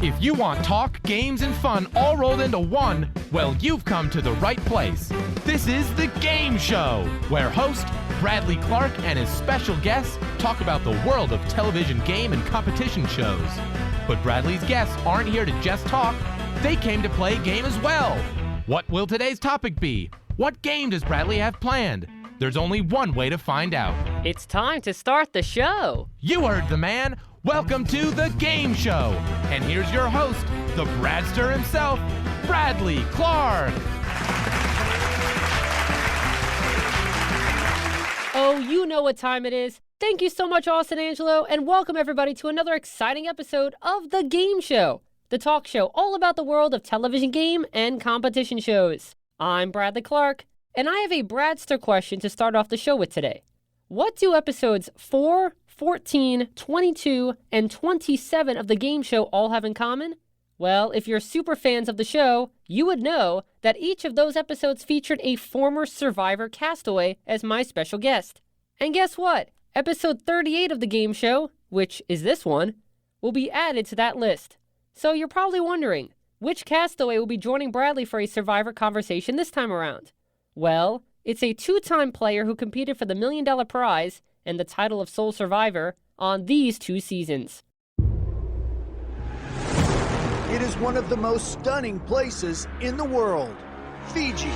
If you want talk, games, and fun all rolled into one, well, you've come to the right place. This is The Game Show, where host Bradley Clarke and his special guests talk about the world of television game and competition shows. But Bradley's guests aren't here to just talk. They came to play a game as well. What will today's topic be? What game does Bradley have planned? There's only one way to find out. It's time to start the show. You heard the man. Welcome to The Game Show. And here's your host, the Bradster himself, Bradley Clarke. Oh, you know what time it is. Thank you so much, Austin Angelo, and welcome everybody to another exciting episode of The Game Show, the talk show all about the world of television game and competition shows. I'm Bradley Clarke, and I have a Bradster question to start off the show with today. What do episodes 4, 14, 22, and 27 of The Game Show all have in common? Well, if you're super fans of the show, you would know that each of those episodes featured a former survivor castaway as my special guest. And guess what? Episode 38 of The Game Show, which is this one, will be added to that list. So you're probably wondering, which castaway will be joining Bradley for a survivor conversation this time around? Well, it's a two-time player who competed for the $1 million prize and the title of sole survivor on these 2 seasons. It is one of the most stunning places in the world, Fiji.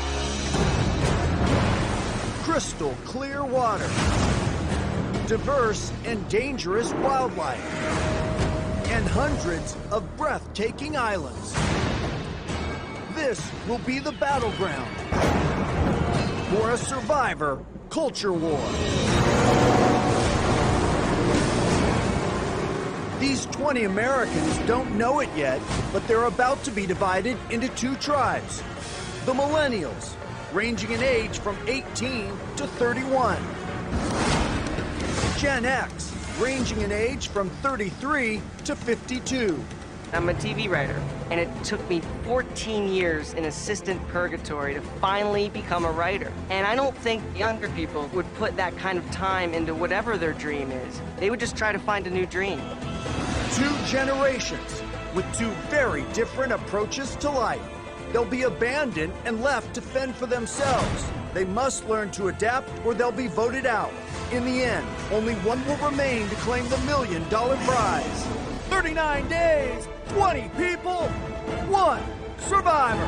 Crystal clear water, diverse and dangerous wildlife, and hundreds of breathtaking islands. This will be the battleground for a survivor culture war. These 20 Americans don't know it yet, but they're about to be divided into 2 tribes. The Millennials, ranging in age from 18 to 31. Gen X, ranging in age from 33 to 52. I'm a TV writer, and it took me 14 years in assistant purgatory to finally become a writer. And I don't think younger people would put that kind of time into whatever their dream is. They would just try to find a new dream. 2 generations with 2 very different approaches to life. They'll be abandoned and left to fend for themselves. They must learn to adapt or they'll be voted out. In the end, only one will remain to claim the $1 million prize. 39 days, 20 people, 1 survivor.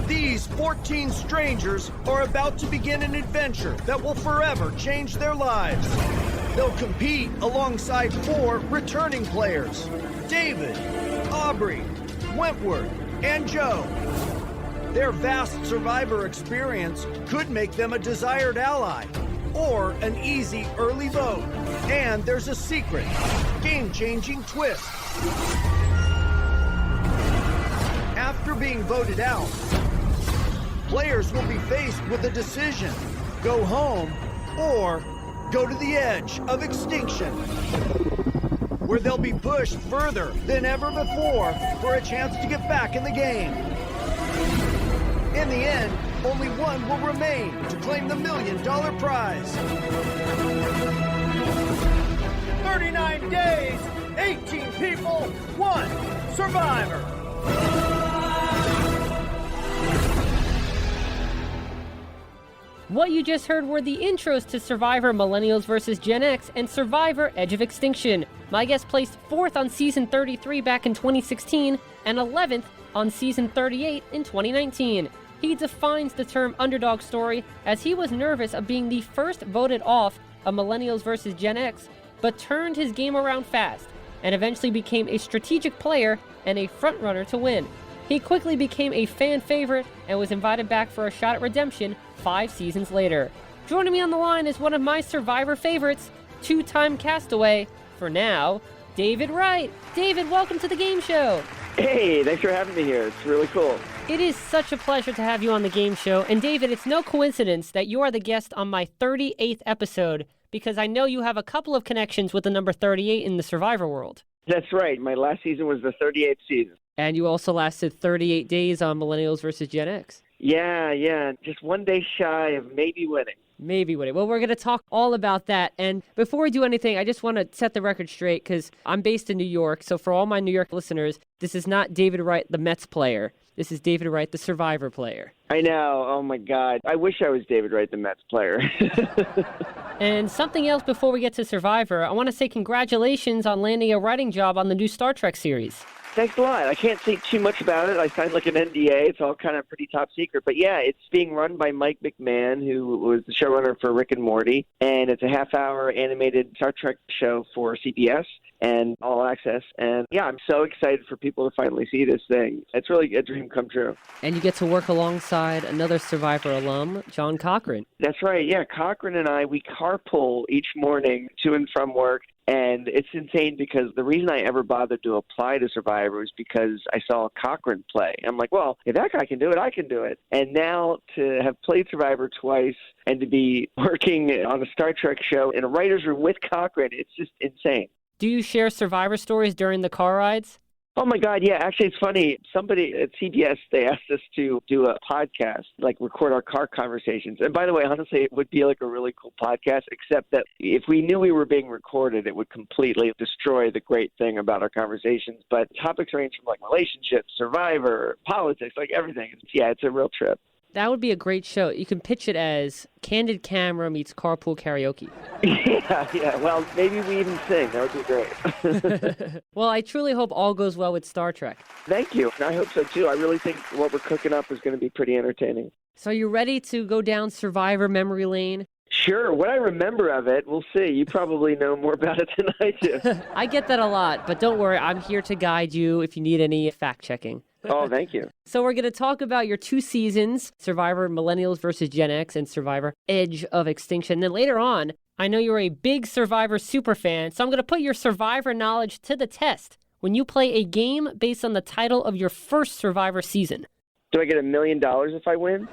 These 14 strangers are about to begin an adventure that will forever change their lives. They'll compete alongside 4 returning players, David, Aubrey, Wentworth, and Joe. Their vast survivor experience could make them a desired ally or an easy early vote. And there's a secret, game-changing twist. After being voted out, players will be faced with a decision: go home or go to the edge of extinction, where they'll be pushed further than ever before for a chance to get back in the game. In the end, only one will remain to claim the $1 million prize. 39 days, 18 people, 1 survivor. What you just heard were the intros to Survivor Millennials vs. Gen X and Survivor Edge of Extinction. My guest placed 4th on Season 33 back in 2016 and 11th on Season 38 in 2019. He defines the term underdog story as he was nervous of being the first voted off of Millennials vs. Gen X, but turned his game around fast and eventually became a strategic player and a frontrunner to win. He quickly became a fan favorite and was invited back for a shot at redemption 5 seasons later. Joining me on the line is one of my Survivor favorites, 2-time castaway, for now, David Wright. David, welcome to The Game Show. Hey, thanks for having me here. It's really cool. It is such a pleasure to have you on The Game Show. And David, it's no coincidence that you are the guest on my 38th episode, because I know you have a couple of connections with the number 38 in the Survivor world. That's right. My last season was the 38th season. And you also lasted 38 days on Millennials versus Gen X. Yeah. Just one day shy of maybe winning. Maybe winning. Well, we're going to talk all about that. And before we do anything, I just want to set the record straight because I'm based in New York. So for all my New York listeners, this is not David Wright, the Mets player. This is David Wright, the Survivor player. I know. Oh, my God. I wish I was David Wright, the Mets player. And something else before we get to Survivor, I want to say congratulations on landing a writing job on the new Star Trek series. Thanks a lot. I can't say too much about it. I signed like an NDA. It's all kind of pretty top secret. But yeah, it's being run by Mike McMahon, who was the showrunner for Rick and Morty. And it's a half-hour animated Star Trek show for CBS and All Access. And yeah, I'm so excited for people to finally see this thing. It's really a dream come true. And you get to work alongside another Survivor alum, John Cochran. That's right. Yeah, Cochran and I, we carpool each morning to and from work. And it's insane because the reason I ever bothered to apply to Survivor was because I saw Cochran play. I'm like, well, if that guy can do it, I can do it. And now to have played Survivor twice and to be working on a Star Trek show in a writer's room with Cochran, it's just insane. Do you share Survivor stories during the car rides? Oh, my God, yeah. Actually, it's funny. Somebody at CBS, they asked us to do a podcast, like record our car conversations. And by the way, honestly, it would be like a really cool podcast, except that if we knew we were being recorded, it would completely destroy the great thing about our conversations. But topics range from like relationships, Survivor, politics, like everything. It's a real trip. That would be a great show. You can pitch it as Candid Camera meets Carpool Karaoke. Yeah. Well, maybe we even sing. That would be great. Well, I truly hope all goes well with Star Trek. Thank you. I hope so, too. I really think what we're cooking up is going to be pretty entertaining. So are you ready to go down Survivor memory lane? Sure. What I remember of it, we'll see. You probably know more about it than I do. I get that a lot, but don't worry. I'm here to guide you if you need any fact-checking. Oh, thank you. So we're going to talk about your 2 seasons, Survivor Millennials versus Gen X and Survivor Edge of Extinction. And then later on, I know you're a big Survivor superfan, so I'm going to put your Survivor knowledge to the test when you play a game based on the title of your first Survivor season. Do I get $1 million if I win?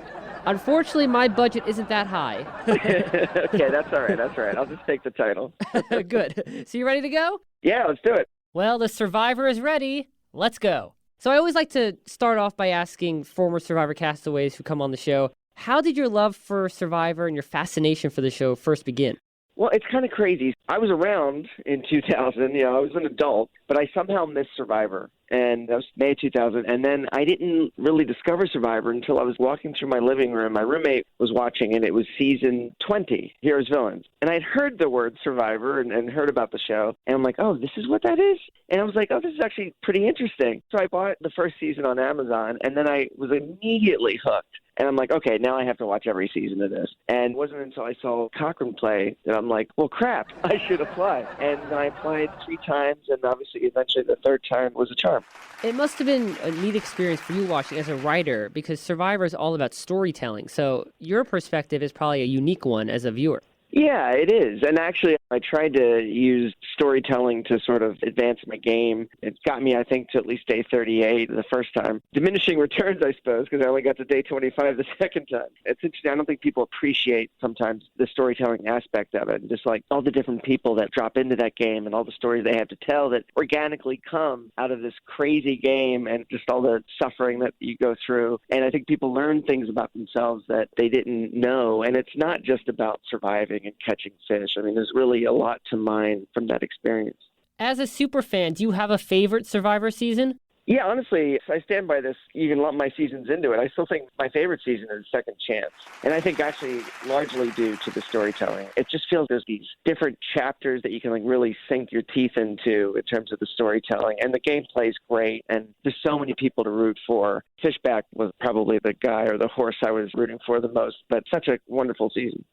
Unfortunately, my budget isn't that high. Okay, that's all right. I'll just take the title. Good. So you ready to go? Yeah, let's do it. Well, the Survivor is ready. Let's go. So I always like to start off by asking former Survivor castaways who come on the show, how did your love for Survivor and your fascination for the show first begin? Well, it's kind of crazy. I was around in 2000. I was an adult, but I somehow missed Survivor. And that was May 2000. And then I didn't really discover Survivor until I was walking through my living room. My roommate was watching, and it was season 20, Heroes Villains. And I'd heard the word Survivor and heard about the show. And I'm like, oh, this is what that is? And I was like, oh, this is actually pretty interesting. So I bought the first season on Amazon, and then I was immediately hooked. And I'm like, okay, now I have to watch every season of this. And it wasn't until I saw Cochran play that I'm like, well, crap, I should apply. And I applied 3 times, and obviously eventually the 3rd time was a charm. It must have been a neat experience for you watching as a writer because Survivor is all about storytelling. So your perspective is probably a unique one as a viewer. Yeah, it is. And actually, I tried to use storytelling to sort of advance my game. It got me, I think, to at least day 38 the first time. Diminishing returns, I suppose, because I only got to day 25 the second time. It's interesting. I don't think people appreciate sometimes the storytelling aspect of it. Just like all the different people that drop into that game and all the stories they have to tell that organically come out of this crazy game and just all the suffering that you go through. And I think people learn things about themselves that they didn't know. And it's not just about surviving and catching fish. I mean, there's really a lot to mine from that experience. As a super fan, do you have a favorite Survivor season? Yeah, honestly, I stand by this even lump my seasons into it. I still think my favorite season is Second Chance. And I think actually largely due to the storytelling. It just feels there's these different chapters that you can really sink your teeth into in terms of the storytelling. And the gameplay is great. And there's so many people to root for. Fishback was probably the guy or the horse I was rooting for the most. But such a wonderful season.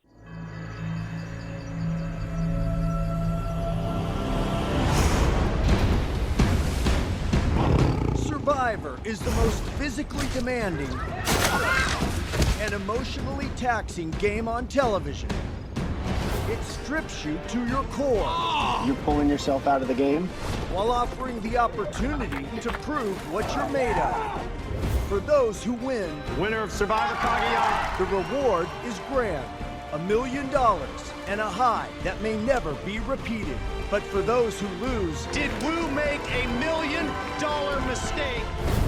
Survivor is the most physically demanding and emotionally taxing game on television. It strips you to your core. You're pulling yourself out of the game? While offering the opportunity to prove what you're made of. For those who win, Winner of Survivor Kageyama. the reward is grand. $1 million, and a high that may never be repeated. But for those who lose, Did Wu make a $1 million mistake?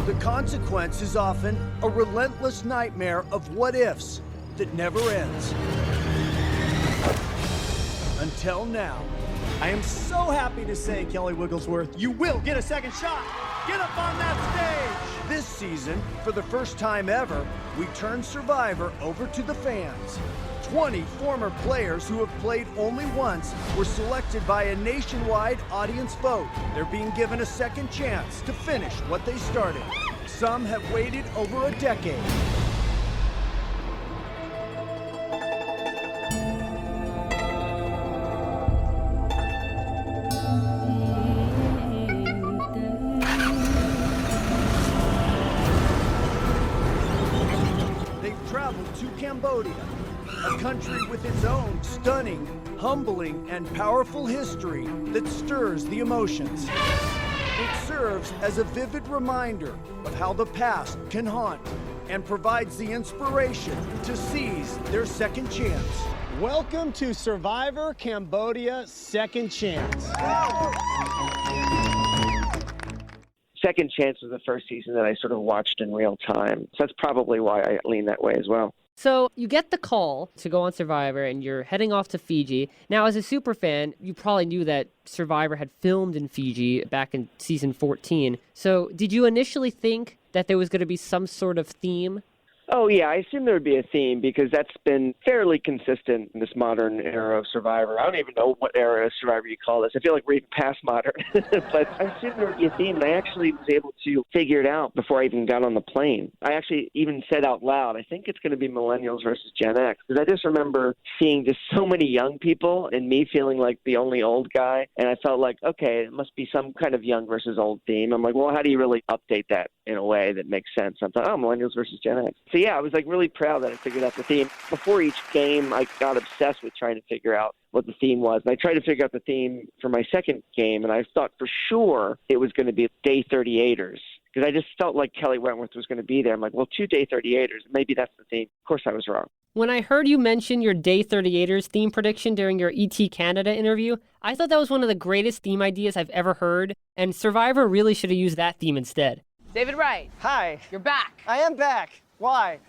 the consequence is often a relentless nightmare of what-ifs that never ends. Until now. I am so happy to say, Kelly Wigglesworth, you will get a second shot. Get up on that stage. This season, for the first time ever, we turn Survivor over to the fans. 20 former players who have played only once were selected by a nationwide audience vote. They're being given a second chance to finish what they started. Some have waited over a decade. They've traveled to Cambodia, a country with its own stunning, humbling, and powerful history that stirs the emotions. It serves as a vivid reminder of how the past can haunt and provides the inspiration to seize their second chance. Welcome to Survivor Cambodia Second Chance. Second Chance was the first season that I sort of watched in real time. So that's probably why I lean that way as well. So you get the call to go on Survivor and you're heading off to Fiji. Now, as a super fan, you probably knew that Survivor had filmed in Fiji back in season 14. So did you initially think that there was going to be some sort of theme? Oh, yeah, I assume there would be a theme because that's been fairly consistent in this modern era of Survivor. I don't even know what era of Survivor you call this. I feel like we're even past modern. But I assumed there would be a theme, and I actually was able to figure it out before I even got on the plane. I actually even said out loud, I think it's going to be Millennials versus Gen X, because I just remember seeing just so many young people and me feeling like the only old guy, and I felt like, okay, it must be some kind of young versus old theme. I'm like, well, how do you really update that in a way that makes sense? I thought, oh, Millennials versus Gen X. So yeah, I was like really proud that I figured out the theme. Before each game, I got obsessed with trying to figure out what the theme was. And I tried to figure out the theme for my second game, and I thought for sure it was going to be Day 38ers, because I just felt like Kelly Wentworth was going to be there. I'm like, well, 2 Day 38ers, maybe that's the theme. Of course I was wrong. When I heard you mention your Day 38ers theme prediction during your ET Canada interview, I thought that was one of the greatest theme ideas I've ever heard, and Survivor really should have used that theme instead. David Wright, Hi. you're back. I am back. Why?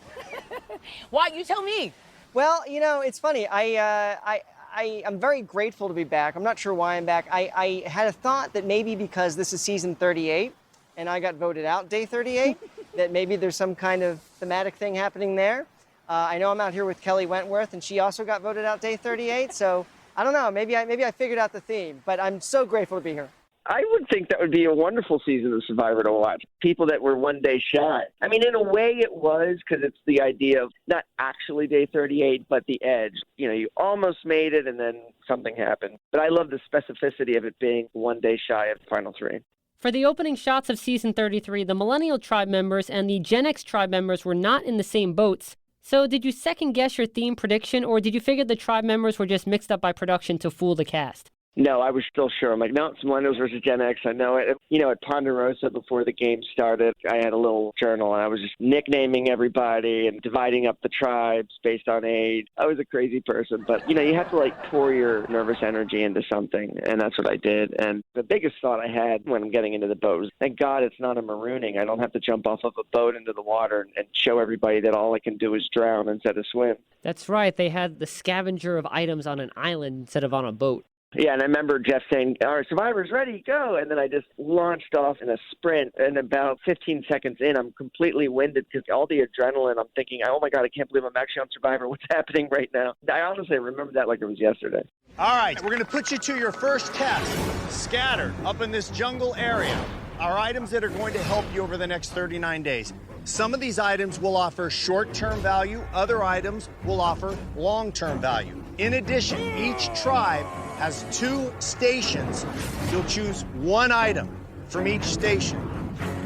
Why? You tell me. Well, you know, it's funny. I'm very grateful to be back. I'm not sure why I'm back. I had a thought that maybe because this is season 38 and I got voted out Day 38, that maybe there's some kind of thematic thing happening there. I know I'm out here with Kelly Wentworth, and she also got voted out Day 38. So I don't know. Maybe I figured out the theme, but I'm so grateful to be here. I would think that would be a wonderful season of Survivor to watch. People that were one day shy. I mean, in a way it was, because it's the idea of not actually Day 38, but the edge. You know, you almost made it and then something happened. But I love the specificity of it being one day shy of the final 3. For the opening shots of season 33, the Millennial tribe members and the Gen X tribe members were not in the same boats. So did you second guess your theme prediction, or did you figure the tribe members were just mixed up by production to fool the cast? No, I was still sure. I'm like, no, it's Millennials versus Gen X. I know it. You know, at Ponderosa before the game started, I had a little journal, and I was just nicknaming everybody and dividing up the tribes based on age. I was a crazy person, but, you know, you have to, like, pour your nervous energy into something, and that's what I did. And the biggest thought I had when I'm getting into the boat was, thank God it's not a marooning. I don't have to jump off of a boat into the water and show everybody that all I can do is drown instead of swim. That's right. They had the scavenger of items on an island instead of on a boat. Yeah, and I remember Jeff saying, all right, Survivor's ready, go. And then I just launched off in a sprint. And about 15 seconds in, I'm completely winded because all the adrenaline, I'm thinking, oh, my God, I can't believe I'm actually on Survivor. What's happening right now? I honestly remember that like it was yesterday. All right, we're going to put you to your first test. Scattered up in this jungle area are items that are going to help you over the next 39 days. Some of these items will offer short-term value. Other items will offer long-term value. In addition, each tribe has 2 stations. You'll choose one item from each station.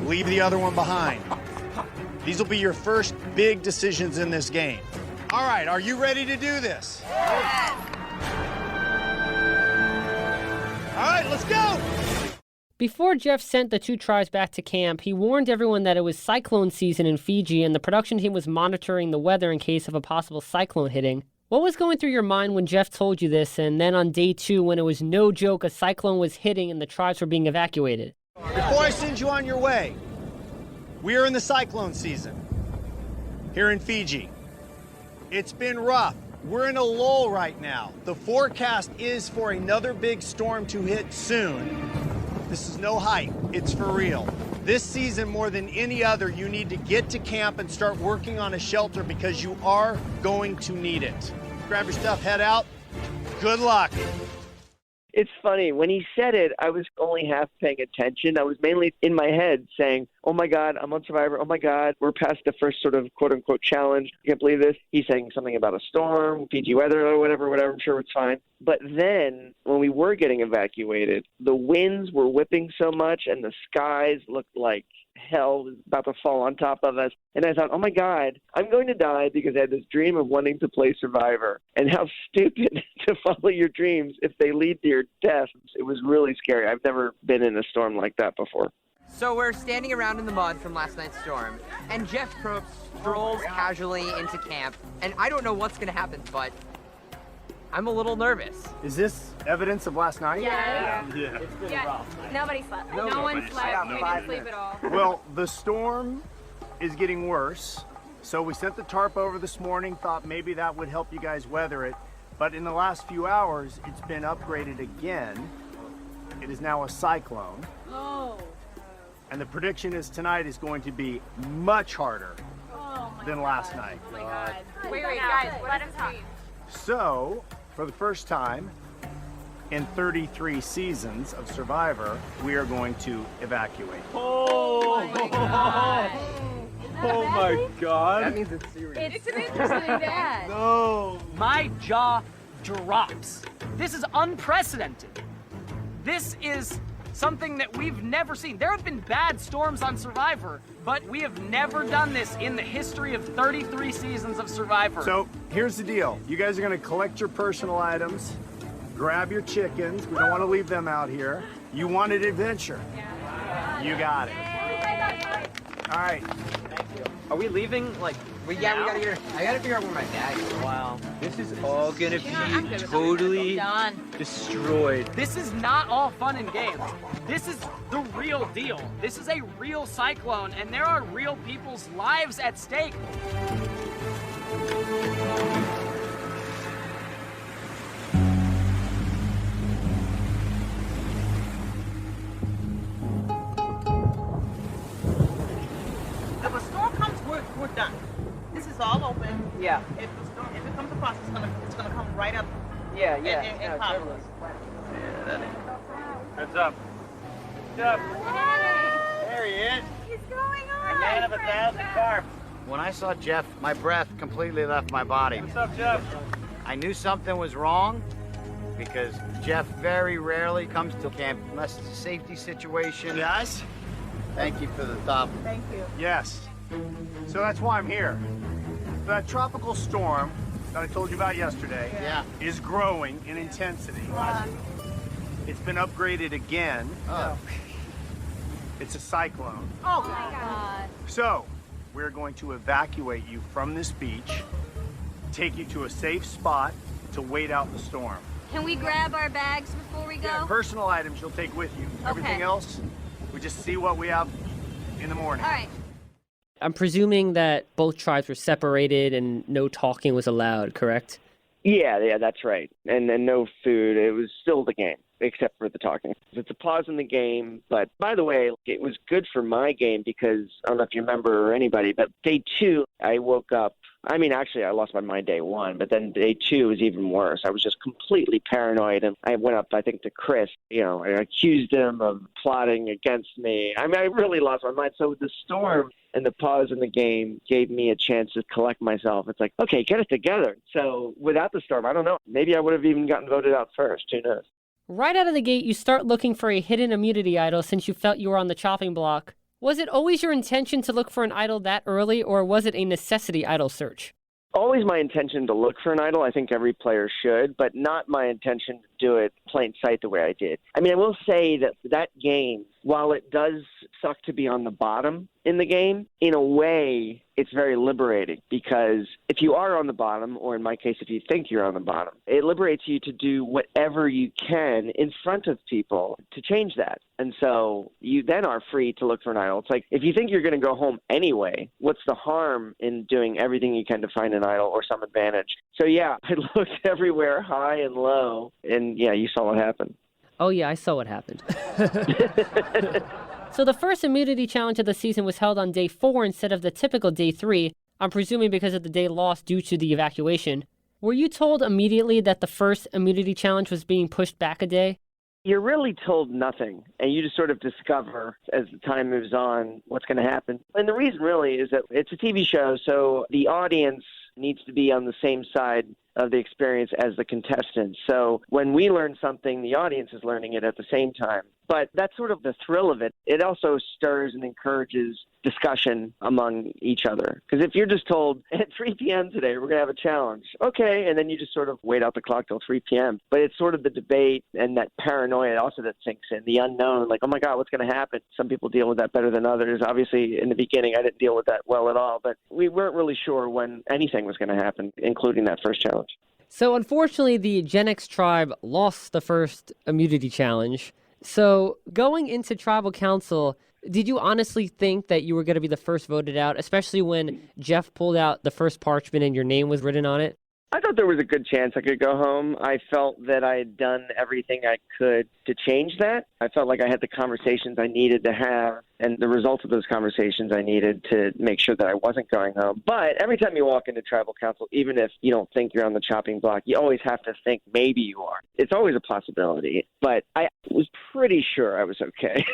Leave the other one behind. These will be your first big decisions in this game. All right, are you ready to do this? Yes. All right, let's go! Before Jeff sent the 2 tribes back to camp, he warned everyone that it was cyclone season in Fiji and the production team was monitoring the weather in case of a possible cyclone hitting. What was going through your mind when Jeff told you this, and then on day 2 when it was no joke, a cyclone was hitting and the tribes were being evacuated? Before I send you on your way, we are in the cyclone season here in Fiji. It's been rough. We're in a lull right now. The forecast is for another big storm to hit soon. This is no hype, it's for real. This season, more than any other, you need to get to camp and start working on a shelter because you are going to need it. Grab your stuff, head out. Good luck. It's funny. When he said it, I was only half paying attention. I was mainly in my head saying, oh, my God, I'm on Survivor. Oh, my God, we're past the first sort of quote-unquote challenge. I can't believe this. He's saying something about a storm, Fiji weather or whatever. I'm sure it's fine. But then when we were getting evacuated, the winds were whipping so much and the skies looked like hell was about to fall on top of us. And I thought, oh, my God, I'm going to die because I had this dream of wanting to play Survivor. And how stupid to follow your dreams if they lead to your death. It was really scary. I've never been in a storm like that before. So we're standing around in the mud from last night's storm, and Jeff Probst strolls casually into camp, and I don't know what's going to happen, but I'm a little nervous. Is this evidence of last night? Yeah. It's been rough. Nobody slept. No one slept. We didn't sleep at all. Well, the storm is getting worse, so we sent the tarp over this morning, thought maybe that would help you guys weather it, but in the last few hours, it's been upgraded again. It is now a cyclone. Oh. And the prediction is tonight is going to be much harder than last night. Oh my God. Wait, guys, let him talk. So, for the first time in 33 seasons of Survivor, we are going to evacuate. Oh my God. Oh my God. That means it's serious. It's an interesting dad. No. My jaw drops. This is unprecedented. This is something that we've never seen. There have been bad storms on Survivor, but we have never done this in the history of 33 seasons of Survivor. So here's the deal. You guys are gonna collect your personal items, grab your chickens. We don't wanna leave them out here. You wanted adventure. Yeah. You got it. All right. Are we leaving, like, we gotta get, I gotta figure out where my bag is. Wow. This is all gonna be totally destroyed. This is not all fun and games. This is the real deal. This is a real cyclone, and there are real people's lives at stake. If a storm comes, we're done. This is all open. Yeah. If it comes across, it's gonna come right up. Yeah. And pop totally. us. Heads up. Heads up. There he is. What's going on? A man of 1,000 carp. When I saw Jeff, my breath completely left my body. What's up, Jeff? I knew something was wrong because Jeff very rarely comes to camp unless it's a safety situation. Yes? Thank you for the thought. Thank you. Yes. So that's why I'm here. That tropical storm that I told you about yesterday is growing in intensity. It's been upgraded again. Oh. It's a cyclone. Oh my God. So, we're going to evacuate you from this beach, take you to a safe spot to wait out the storm. Can we grab our bags before we go? Yeah, personal items you'll take with you. Everything else, we just see what we have in the morning. All right. I'm presuming that both tribes were separated and no talking was allowed, correct? Yeah, that's right. And no food. It was still the game, except for the talking. It's a pause in the game. But by the way, it was good for my game because I don't know if you remember or anybody, but day 2, I woke up. I mean, actually, I lost my mind day 1, but then day 2 was even worse. I was just completely paranoid. And I went up, I think, to Chris. You know, I accused him of plotting against me. I mean, I really lost my mind. So the storm and the pause in the game gave me a chance to collect myself. It's like, okay, get it together. So without the storm, I don't know. Maybe I would have even gotten voted out first. Who knows? Right out of the gate, you start looking for a hidden immunity idol since you felt you were on the chopping block. Was it always your intention to look for an idol that early, or was it a necessity idol search? Always my intention to look for an idol. I think every player should, but not my intention to do it plain sight the way I did. I mean, I will say that game, while it does suck to be on the bottom in the game, in a way, it's very liberating because if you are on the bottom, or in my case, if you think you're on the bottom, it liberates you to do whatever you can in front of people to change that. And so you then are free to look for an idol. It's like, if you think you're going to go home anyway, what's the harm in doing everything you can to find an idol or some advantage? So yeah, I looked everywhere, high and low, and yeah, you saw what happened. Oh yeah, I saw what happened. So the first immunity challenge of the season was held on day 4 instead of the typical day 3. I'm presuming because of the day lost due to the evacuation. Were you told immediately that the first immunity challenge was being pushed back a day? You're really told nothing, and you just sort of discover as the time moves on what's going to happen. And the reason really is that it's a TV show, so the audience needs to be on the same side of the experience as the contestants. So when we learn something, the audience is learning it at the same time. But that's sort of the thrill of it. It also stirs and encourages discussion among each other. Because if you're just told, at 3 p.m. today, we're going to have a challenge. Okay, and then you just sort of wait out the clock till 3 p.m. But it's sort of the debate and that paranoia also that sinks in, the unknown, like, oh my God, what's going to happen? Some people deal with that better than others. Obviously, in the beginning, I didn't deal with that well at all. But we weren't really sure when anything was going to happen, including that first challenge. So unfortunately, the Gen X tribe lost the first immunity challenge. So going into tribal council, did you honestly think that you were going to be the first voted out, especially when Jeff pulled out the first parchment and your name was written on it? I thought there was a good chance I could go home. I felt that I had done everything I could to change that. I felt like I had the conversations I needed to have and the results of those conversations I needed to make sure that I wasn't going home. But every time you walk into tribal council, even if you don't think you're on the chopping block, you always have to think maybe you are. It's always a possibility. But I was pretty sure I was okay.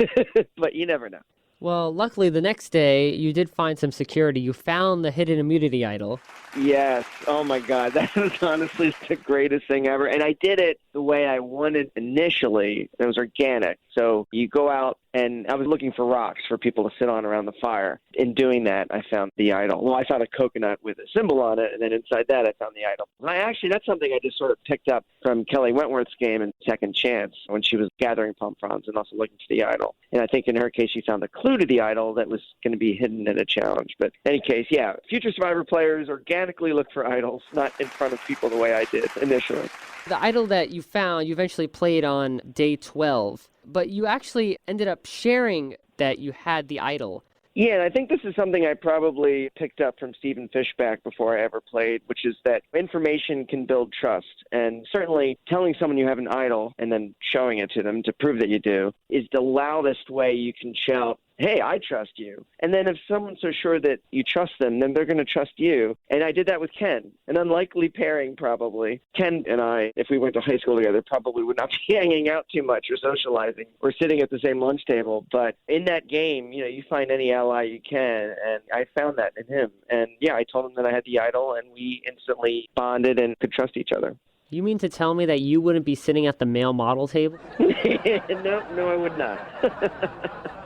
But you never know. Well, luckily the next day you did find some security. You found the hidden immunity idol. Yes. Oh, my God. That was honestly the greatest thing ever. And I did it the way I wanted initially. It was organic. So you go out, and I was looking for rocks for people to sit on around the fire. In doing that, I found the idol. Well, I found a coconut with a symbol on it, and then inside that I found the idol. And that's something I just sort of picked up from Kelly Wentworth's game in Second Chance when she was gathering palm fronds and also looking for the idol. And I think in her case, she found a clue to the idol that was going to be hidden in a challenge. But in any case, yeah, future Survivor players organically look for idols, not in front of people the way I did initially. The idol that you found, you eventually played on day 12, but you actually ended up sharing that you had the idol. Yeah, and I think this is something I probably picked up from Stephen Fishbach before I ever played, which is that information can build trust. And certainly telling someone you have an idol and then showing it to them to prove that you do is the loudest way you can shout, hey, I trust you. And then if someone's so sure that you trust them, then they're going to trust you. And I did that with Ken. An unlikely pairing, probably. Ken and I, if we went to high school together, probably would not be hanging out too much or socializing or sitting at the same lunch table. But in that game, you find any ally you can. And I found that in him. And yeah, I told him that I had the idol, and we instantly bonded and could trust each other. You mean to tell me that you wouldn't be sitting at the male model table? No, I would not.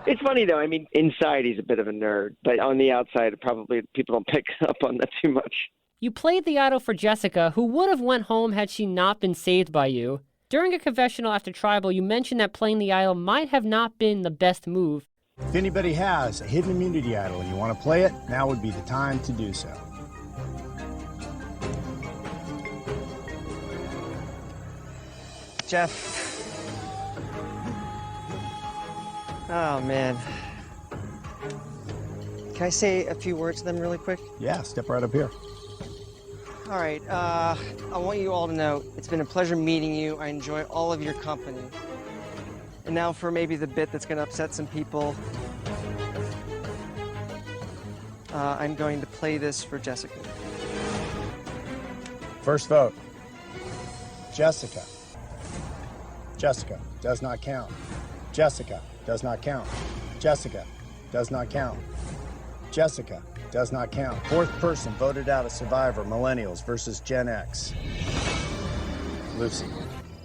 It's funny, though. I mean, inside he's a bit of a nerd, but on the outside, probably people don't pick up on that too much. You played the idol for Jessica, who would have went home had she not been saved by you. During a confessional after Tribal, you mentioned that playing the idol might have not been the best move. If anybody has a hidden immunity idol and you want to play it, now would be the time to do so. Jeff. Oh, man. Can I say a few words to them really quick? Yeah, step right up here. All right. I want you all to know it's been a pleasure meeting you. I enjoy all of your company. And now for maybe the bit that's going to upset some people. I'm going to play this for Jessica. First vote. Jessica. Jessica does not count. Jessica does not count. Jessica does not count. Jessica does not count. Fourth person voted out of Survivor, Millennials versus Gen X. Lucy.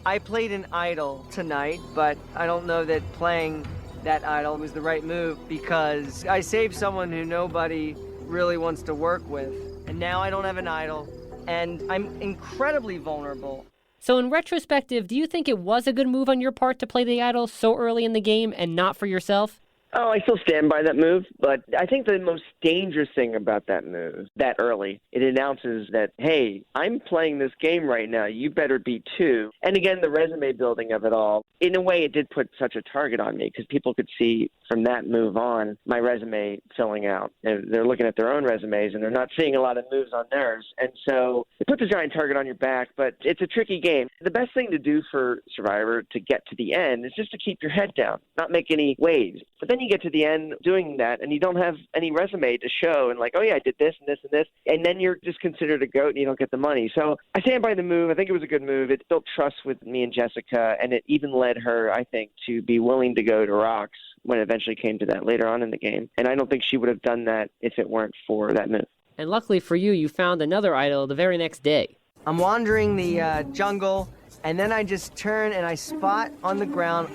I played an idol tonight, but I don't know that playing that idol was the right move because I saved someone who nobody really wants to work with. And now I don't have an idol, and I'm incredibly vulnerable. So in retrospective, do you think it was a good move on your part to play the idol so early in the game and not for yourself? Oh, I still stand by that move, but I think the most dangerous thing about that move, that early, it announces that, hey, I'm playing this game right now. You better be too. And again, the resume building of it all, in a way, it did put such a target on me because people could see from that move on my resume filling out. And they're looking at their own resumes and they're not seeing a lot of moves on theirs. And so it puts a giant target on your back, but it's a tricky game. The best thing to do for Survivor to get to the end is just to keep your head down, not make any waves. But then you get to the end doing that and you don't have any resume to show and like, oh yeah, I did this and this and this. And then you're just considered a goat and you don't get the money. So I stand by the move. I think it was a good move. It built trust with me and Jessica, and it even led her, I think, to be willing to go to rocks when it eventually came to that later on in the game. And I don't think she would have done that if it weren't for that move. And luckily for you, you found another idol the very next day. I'm wandering the jungle, and then I just turn and I spot on the ground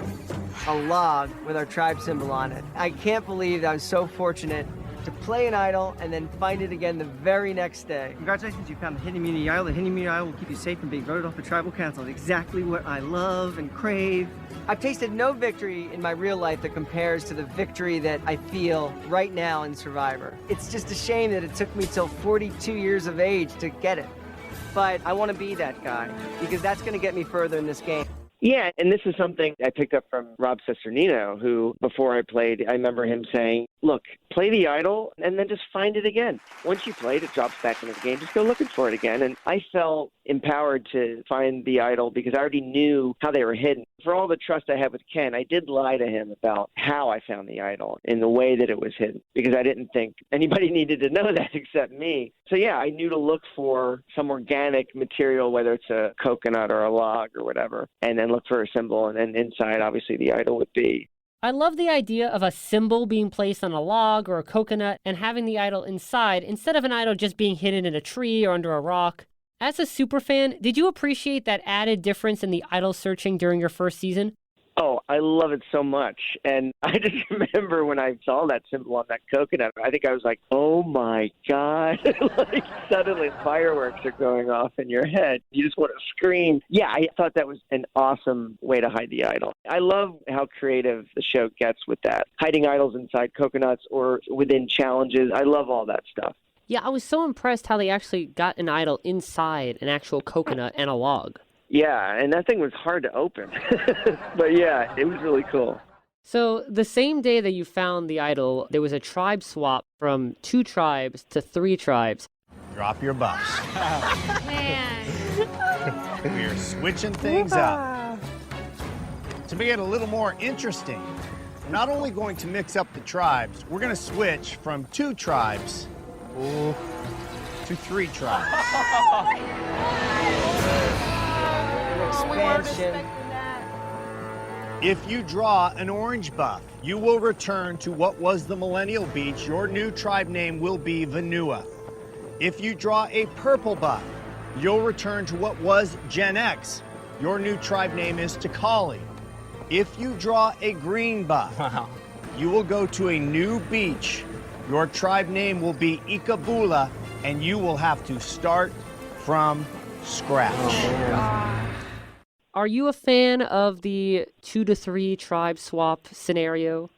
a log with our tribe symbol on it. I can't believe I was so fortunate to play an idol and then find it again the very next day. Congratulations, you found the hidden immunity idol. The hidden immunity idol will keep you safe from being voted off the tribal council. It's exactly what I love and crave. I've tasted no victory in my real life that compares to the victory that I feel right now in Survivor. It's just a shame that it took me till 42 years of age to get it. But I want to be that guy because that's going to get me further in this game. Yeah, and this is something I picked up from Rob Cesternino, who, before I played, I remember him saying, look, play the idol and then just find it again. Once you play it, it drops back into the game. Just go looking for it again. And I felt empowered to find the idol because I already knew how they were hidden. For all the trust I had with Ken, I did lie to him about how I found the idol in the way that it was hidden because I didn't think anybody needed to know that except me. So yeah, I knew to look for some organic material, whether it's a coconut or a log or whatever, and then look for a symbol, and then inside, obviously, the idol would be. I love the idea of a symbol being placed on a log or a coconut and having the idol inside instead of an idol just being hidden in a tree or under a rock. As a superfan, did you appreciate that added difference in the idol searching during your first season? Oh, I love it so much. And I just remember when I saw that symbol on that coconut, I think I was like, oh my God. Like suddenly fireworks are going off in your head. You just want to scream. Yeah, I thought that was an awesome way to hide the idol. I love how creative the show gets with that. Hiding idols inside coconuts or within challenges. I love all that stuff. Yeah, I was so impressed how they actually got an idol inside an actual coconut and a log. Yeah, and that thing was hard to open. But yeah, it was really cool. So the same day that you found the idol, there was a tribe swap from 2 tribes to 3 tribes. Drop your buffs. Man. We're switching things up. To make it a little more interesting, we're not only going to mix up the tribes, we're going to switch from 2 tribes to 3 tribes. Expansion. If you draw an orange buff, you will return to what was the Millennial Beach. Your new tribe name will be Vanua. If you draw a purple buff, you'll return to what was Gen X. Your new tribe name is Takali. If you draw a green buff, you will go to a new beach. Your tribe name will be Ikabula, and you will have to start from scratch. Are you a fan of the 2 to 3 tribe swap scenario?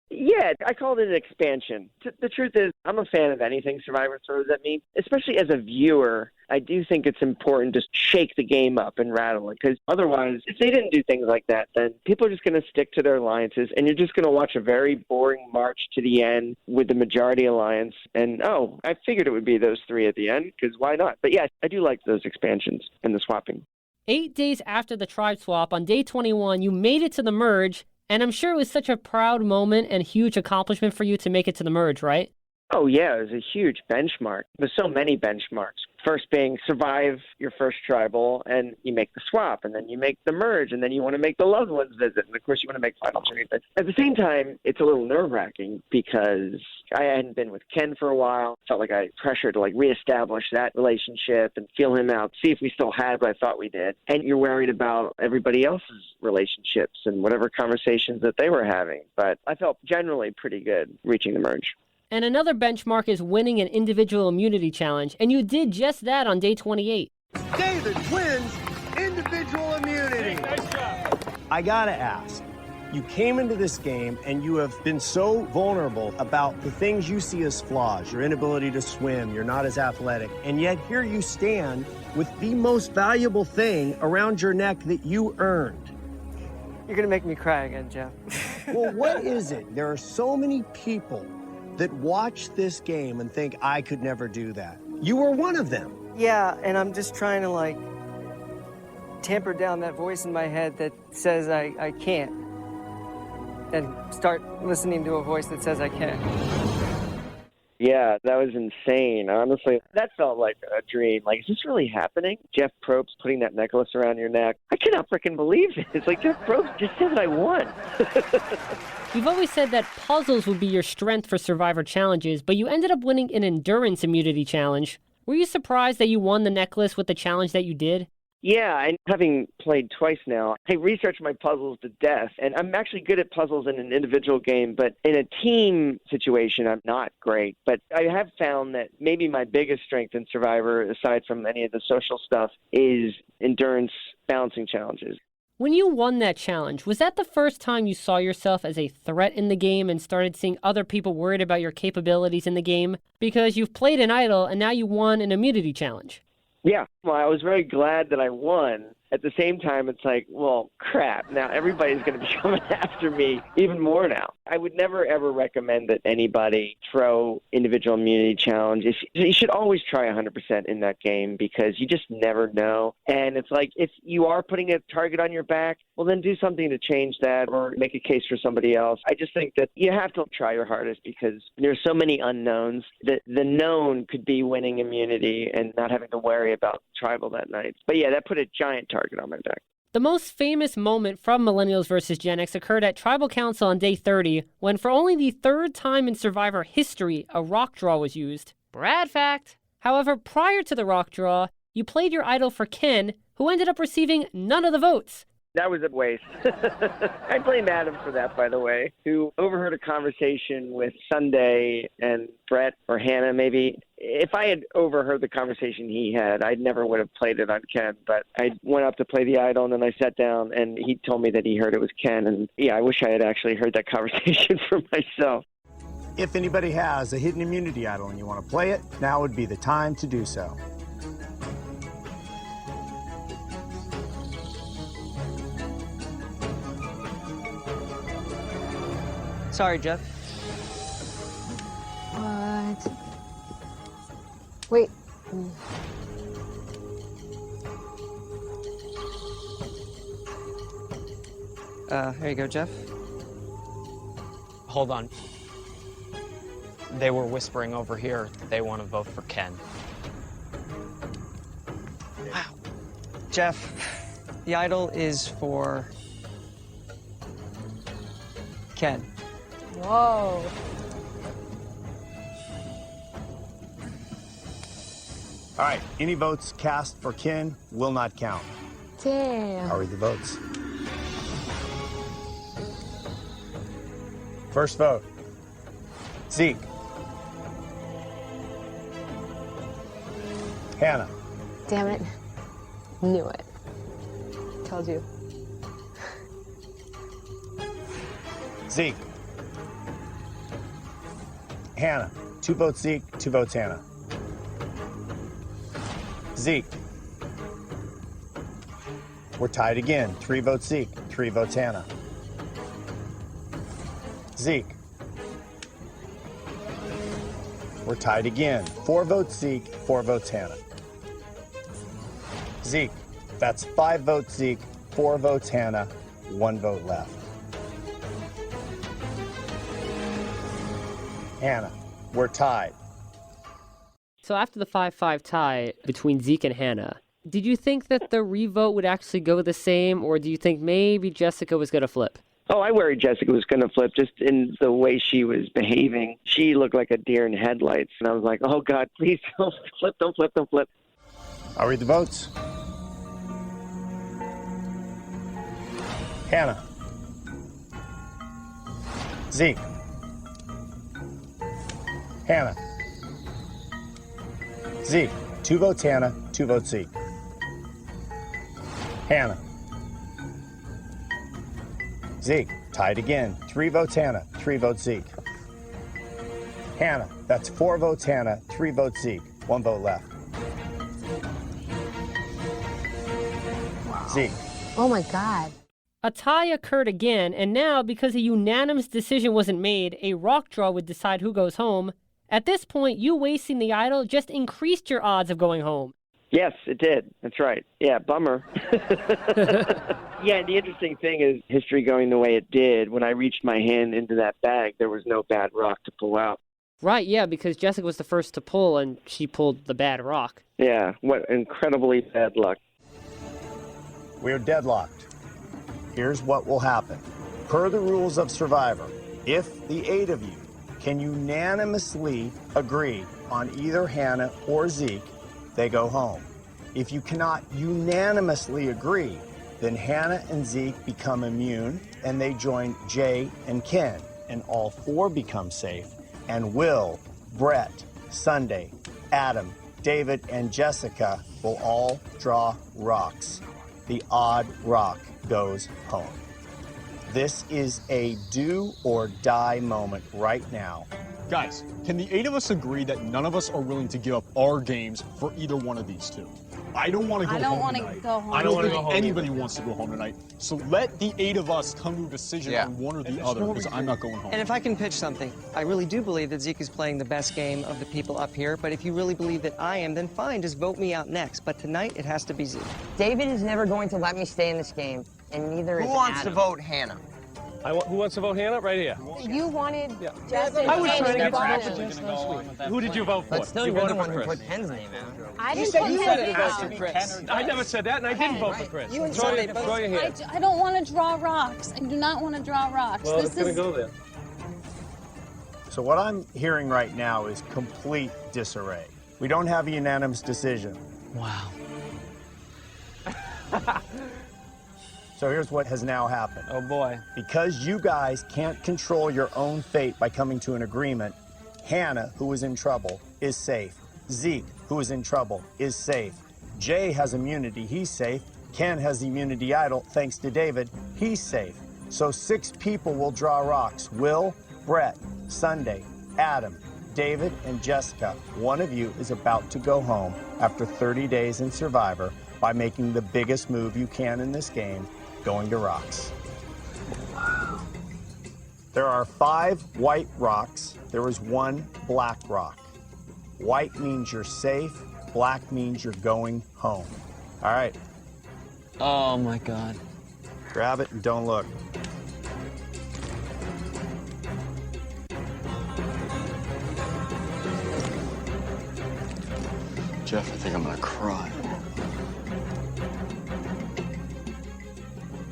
Yeah, I called it an expansion. The truth is, I'm a fan of anything Survivor throws at me. Especially as a viewer, I do think it's important to shake the game up and rattle it. Because otherwise, if they didn't do things like that, then people are just going to stick to their alliances. And you're just going to watch a very boring march to the end with the majority alliance. And, oh, I figured it would be those 3 at the end, because why not? But yeah, I do like those expansions and the swapping. 8 days after the tribe swap, on day 21, you made it to the merge. And I'm sure it was such a proud moment and huge accomplishment for you to make it to the merge, right? Oh, yeah, it was a huge benchmark. There's so many benchmarks. First being survive your first tribal, and you make the swap, and then you make the merge, and then you want to make the loved ones visit, and of course you want to make final journey. But at the same time, it's a little nerve-wracking because I hadn't been with Ken for a while. Felt like I had pressure to reestablish that relationship and feel him out, see if we still had what I thought we did. And you're worried about everybody else's relationships and whatever conversations that they were having. But I felt generally pretty good reaching the merge. And another benchmark is winning an individual immunity challenge, and you did just that on day 28. David wins individual immunity. Nice job. I gotta ask, You came into this game and you have been so vulnerable about the things you see as flaws, your inability to swim, you're not as athletic, and yet here you stand with the most valuable thing around your neck that you earned. You're gonna make me cry again, Jeff. Well, what is it? There are so many people that watch this game and think, I could never do that. You were one of them. Yeah, and I'm just trying to, like, tamper down that voice in my head that says I can't, and start listening to a voice that says I can. Yeah, that was insane. Honestly, that felt like a dream. Like, is this really happening? Jeff Probst putting that necklace around your neck. I cannot freaking believe it. It's like Jeff Probst just said I won. You've always said that puzzles would be your strength for Survivor challenges, but you ended up winning an endurance immunity challenge. Were you surprised that you won the necklace with the challenge that you did? Yeah, and having played twice now, I researched my puzzles to death, and I'm actually good at puzzles in an individual game, but in a team situation, I'm not great. But I have found that maybe my biggest strength in Survivor, aside from any of the social stuff, is endurance balancing challenges. When you won that challenge, was that the first time you saw yourself as a threat in the game and started seeing other people worried about your capabilities in the game? Because you've played an idol and now you won an immunity challenge. Yeah, well, I was very glad that I won. At the same time, it's like, well, crap. Now everybody's going to be coming after me even more now. I would never, ever recommend that anybody throw individual immunity challenges. You should always try 100% in that game because you just never know. And it's like, if you are putting a target on your back, well, then do something to change that or make a case for somebody else. I just think that you have to try your hardest because there's so many unknowns that the known could be winning immunity and not having to worry about tribal that night. But yeah, that put a giant target on my back. The most famous moment from Millennials vs. Gen X occurred at Tribal Council on day 30, when for only the third time in Survivor history, a rock draw was used. Brad fact! However, prior to the rock draw, you played your idol for Ken, who ended up receiving none of the votes. That was a waste. I blame Adam for that, by the way, who overheard a conversation with Sunday and Brett or Hannah, maybe. If I had overheard the conversation he had, I never would have played it on Ken. But I went up to play the idol, and then I sat down, and he told me that he heard it was Ken. And, yeah, I wish I had actually heard that conversation for myself. If anybody has a hidden immunity idol and you want to play it, now would be the time to do so. Sorry, Jeff. What? Wait. Here you go, Jeff. Hold on. They were whispering over here that they want to vote for Ken. Wow. Jeff, the idol is for Ken. Whoa. All right, any votes cast for Ken will not count. Damn. I'll read the votes. First vote, Zeke. Hannah. Damn it. Knew it. Told you. Zeke. Hannah. 2 votes Zeke, 2 votes Hannah. Zeke. We're tied again. 3 votes Zeke, 3 votes Hannah. Zeke. We're tied again. 4 votes Zeke, 4 votes Hannah. Zeke. That's 5 votes Zeke, 4 votes Hannah, 1 vote left. Hannah, we're tied. So after the 5-5 tie between Zeke and Hannah, did you think that the revote would actually go the same, or do you think maybe Jessica was going to flip? Oh, I worried Jessica was going to flip just in the way she was behaving. She looked like a deer in headlights, and I was like, oh, God, please don't flip, don't flip, don't flip. I'll read the votes. Hannah. Zeke. Hannah. Zeke. 2 votes Hannah, 2 votes Zeke. Hannah. Zeke. Tied again. 3 votes Hannah, 3 votes Zeke. Hannah, that's 4 votes Hannah, 3 votes Zeke. 1 vote left. Zeke. Oh my God. A tie occurred again, and now, because a unanimous decision wasn't made, a rock draw would decide who goes home. At this point, you wasting the idol just increased your odds of going home. Yes, it did. That's right. Yeah, bummer. Yeah, the interesting thing is history going the way it did. When I reached my hand into that bag, there was no bad rock to pull out. Right, yeah, because Jessica was the first to pull, and she pulled the bad rock. Yeah, what incredibly bad luck. We're deadlocked. Here's what will happen. Per the rules of Survivor, if the 8 of you can unanimously agree on either Hannah or Zeke, they go home. If you cannot unanimously agree, then Hannah and Zeke become immune, and they join Jay and Ken, and all 4 become safe, and Will, Brett, Sunday, Adam, David, and Jessica will all draw rocks. The odd rock goes home. This is a do or die moment right now. Guys, can the 8 of us agree that none of us are willing to give up our games for either one of these 2? I don't want to go home tonight. I don't want to go home. I don't think anybody wants to go home tonight. So let the 8 of us come to a decision on one or the other, because I'm not going home. And if I can pitch something, I really do believe that Zeke is playing the best game of the people up here, but if you really believe that I am, then fine, just vote me out next. But tonight, it has to be Zeke. David is never going to let me stay in this game, and neither is Who wants to Adam. vote Hannah? Who wants to vote Hannah? Right here. You wanted Justin. I was trying to get Justin. Who did you vote for? But still, you you're the voted one for who Chris. put Ken's name out. I didn't put his name Chris. I never said that, and I didn't vote for Chris. You and Throw Sunday your hand. I don't want to draw rocks. I do not want to draw rocks. Well, it's going to go there. So what I'm hearing right now is complete disarray. We don't have a unanimous decision. Wow. So here's what has now happened. Oh, boy. Because you guys can't control your own fate by coming to an agreement, Hannah, who is in trouble, is safe. Zeke, who is in trouble, is safe. Jay has immunity, he's safe. Ken has immunity idol, thanks to David, he's safe. So 6 people will draw rocks. Will, Brett, Sunday, Adam, David, and Jessica. One of you is about to go home after 30 days in Survivor by making the biggest move you can in this game, going to rocks. There are 5 white rocks. There is 1 black rock. White means you're safe. Black means you're going home. All right. Oh my God. Grab it and don't look. Jeff, I think I'm gonna cry.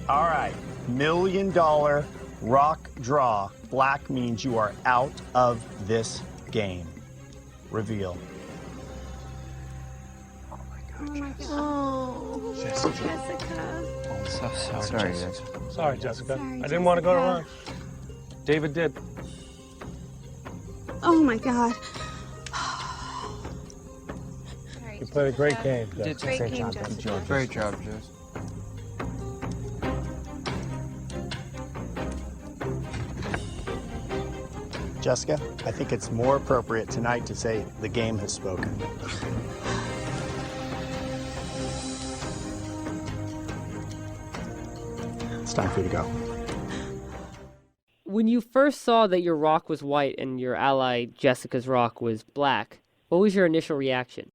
All right, $1 million rock draw. Black means you are out of this game. Reveal. Oh, Jessica. I'm so sorry. Sorry, Jessica. Jessica. Sorry, Jessica. Sorry, I didn't want to go to Jessica. lunch. David did. Oh my God. You played a great game, You did Jessica. Great game, Jessica. Great job, Jess. Jessica, I think it's more appropriate tonight to say the game has spoken. It's time for you to go. When you first saw that your rock was white and your ally Jessica's rock was black, what was your initial reaction?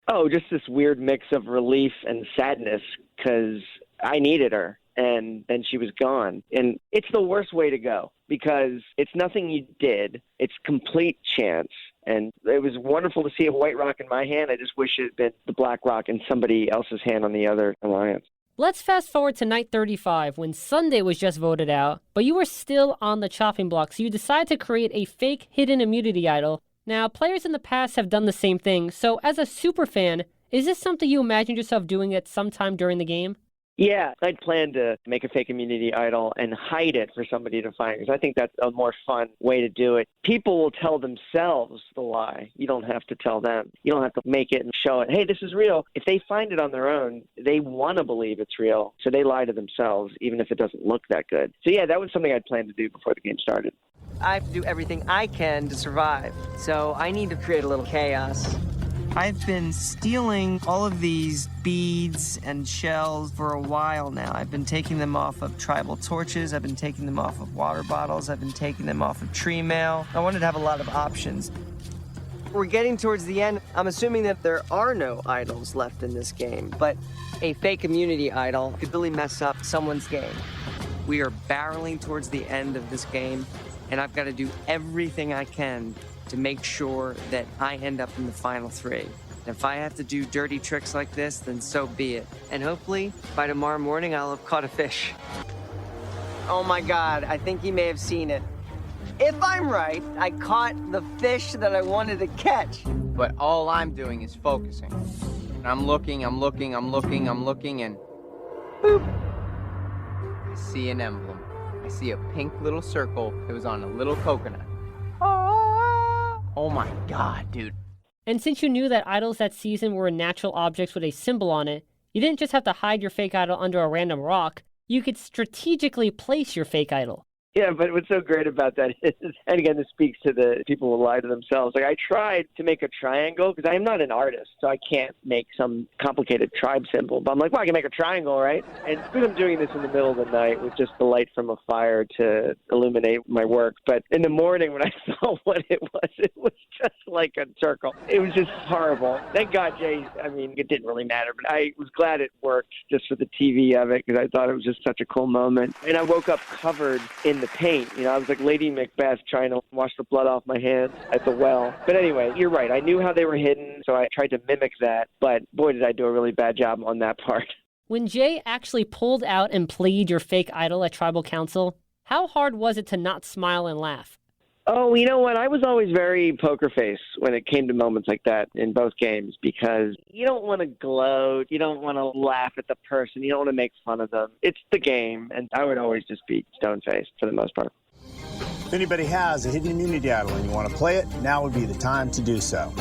Oh, just this weird mix of relief and sadness because I needed her and then she was gone. And it's the worst way to go because it's nothing you did. It's complete chance. And it was wonderful to see a white rock in my hand. I just wish it had been the black rock in somebody else's hand on the other alliance. Let's fast forward to night 35 when Sunday was just voted out, but you were still on the chopping block, so you decided to create a fake hidden immunity idol. Now, players in the past have done the same thing, so as a super fan, is this something you imagined yourself doing at some time during the game? Yeah, I'd planned to make a fake immunity idol and hide it for somebody to find, because I think that's a more fun way to do it. People will tell themselves the lie. You don't have to tell them. You don't have to make it and show it. Hey, this is real. If they find it on their own, they want to believe it's real, so they lie to themselves, even if it doesn't look that good. So yeah, that was something I'd planned to do before the game started. I have to do everything I can to survive, so I need to create a little chaos. I've been stealing all of these beads and shells for a while now. I've been taking them off of tribal torches. I've been taking them off of water bottles. I've been taking them off of tree mail. I wanted to have a lot of options. We're getting towards the end. I'm assuming that there are no idols left in this game, but a fake immunity idol could really mess up someone's game. We are barreling towards the end of this game, and I've got to do everything I can to make sure that I end up in the final 3. And if I have to do dirty tricks like this, then so be it. And hopefully, by tomorrow morning, I'll have caught a fish. Oh my God, I think he may have seen it. If I'm right, I caught the fish that I wanted to catch. But all I'm doing is focusing. And I'm looking, and boop. I see an emblem. I see a pink little circle that was on a little coconut. Oh my God, dude. And since you knew that idols that season were natural objects with a symbol on it, you didn't just have to hide your fake idol under a random rock. You could strategically place your fake idol. Yeah, but what's so great about that is, and again, this speaks to the people who lie to themselves. Like, I tried to make a triangle because I am not an artist, so I can't make some complicated tribe symbol. But I'm like, well, I can make a triangle, right? And because I'm doing this in the middle of the night with just the light from a fire to illuminate my work. But in the morning when I saw what it was just like a circle. It was just horrible. Thank God, Jay, I mean, it didn't really matter, but I was glad it worked just for the TV of it because I thought it was just such a cool moment. And I woke up covered in the paint. You know, I was like Lady Macbeth trying to wash the blood off my hands at the well. But anyway, you're right. I knew how they were hidden, so I tried to mimic that. But boy, did I do a really bad job on that part. When Jay actually pulled out and played your fake idol at Tribal Council, how hard was it to not smile and laugh? Oh, you know what? I was always very poker face when it came to moments like that in both games because you don't want to gloat. You don't want to laugh at the person. You don't want to make fun of them. It's the game, and I would always just be stone-faced for the most part. If anybody has a hidden immunity idol and you want to play it, now would be the time to do so.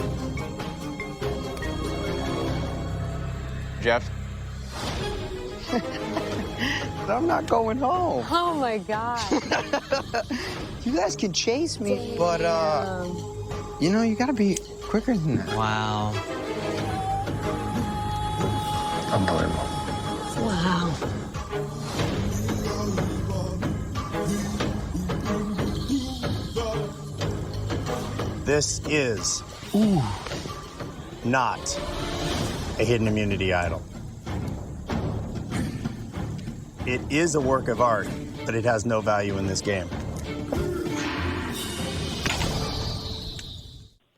Jeff? I'm not going home. Oh my God. You guys can chase me, but you know, you gotta be quicker than that. Wow. Unbelievable. Wow. This is not a hidden immunity idol. It is a work of art, but it has no value in this game.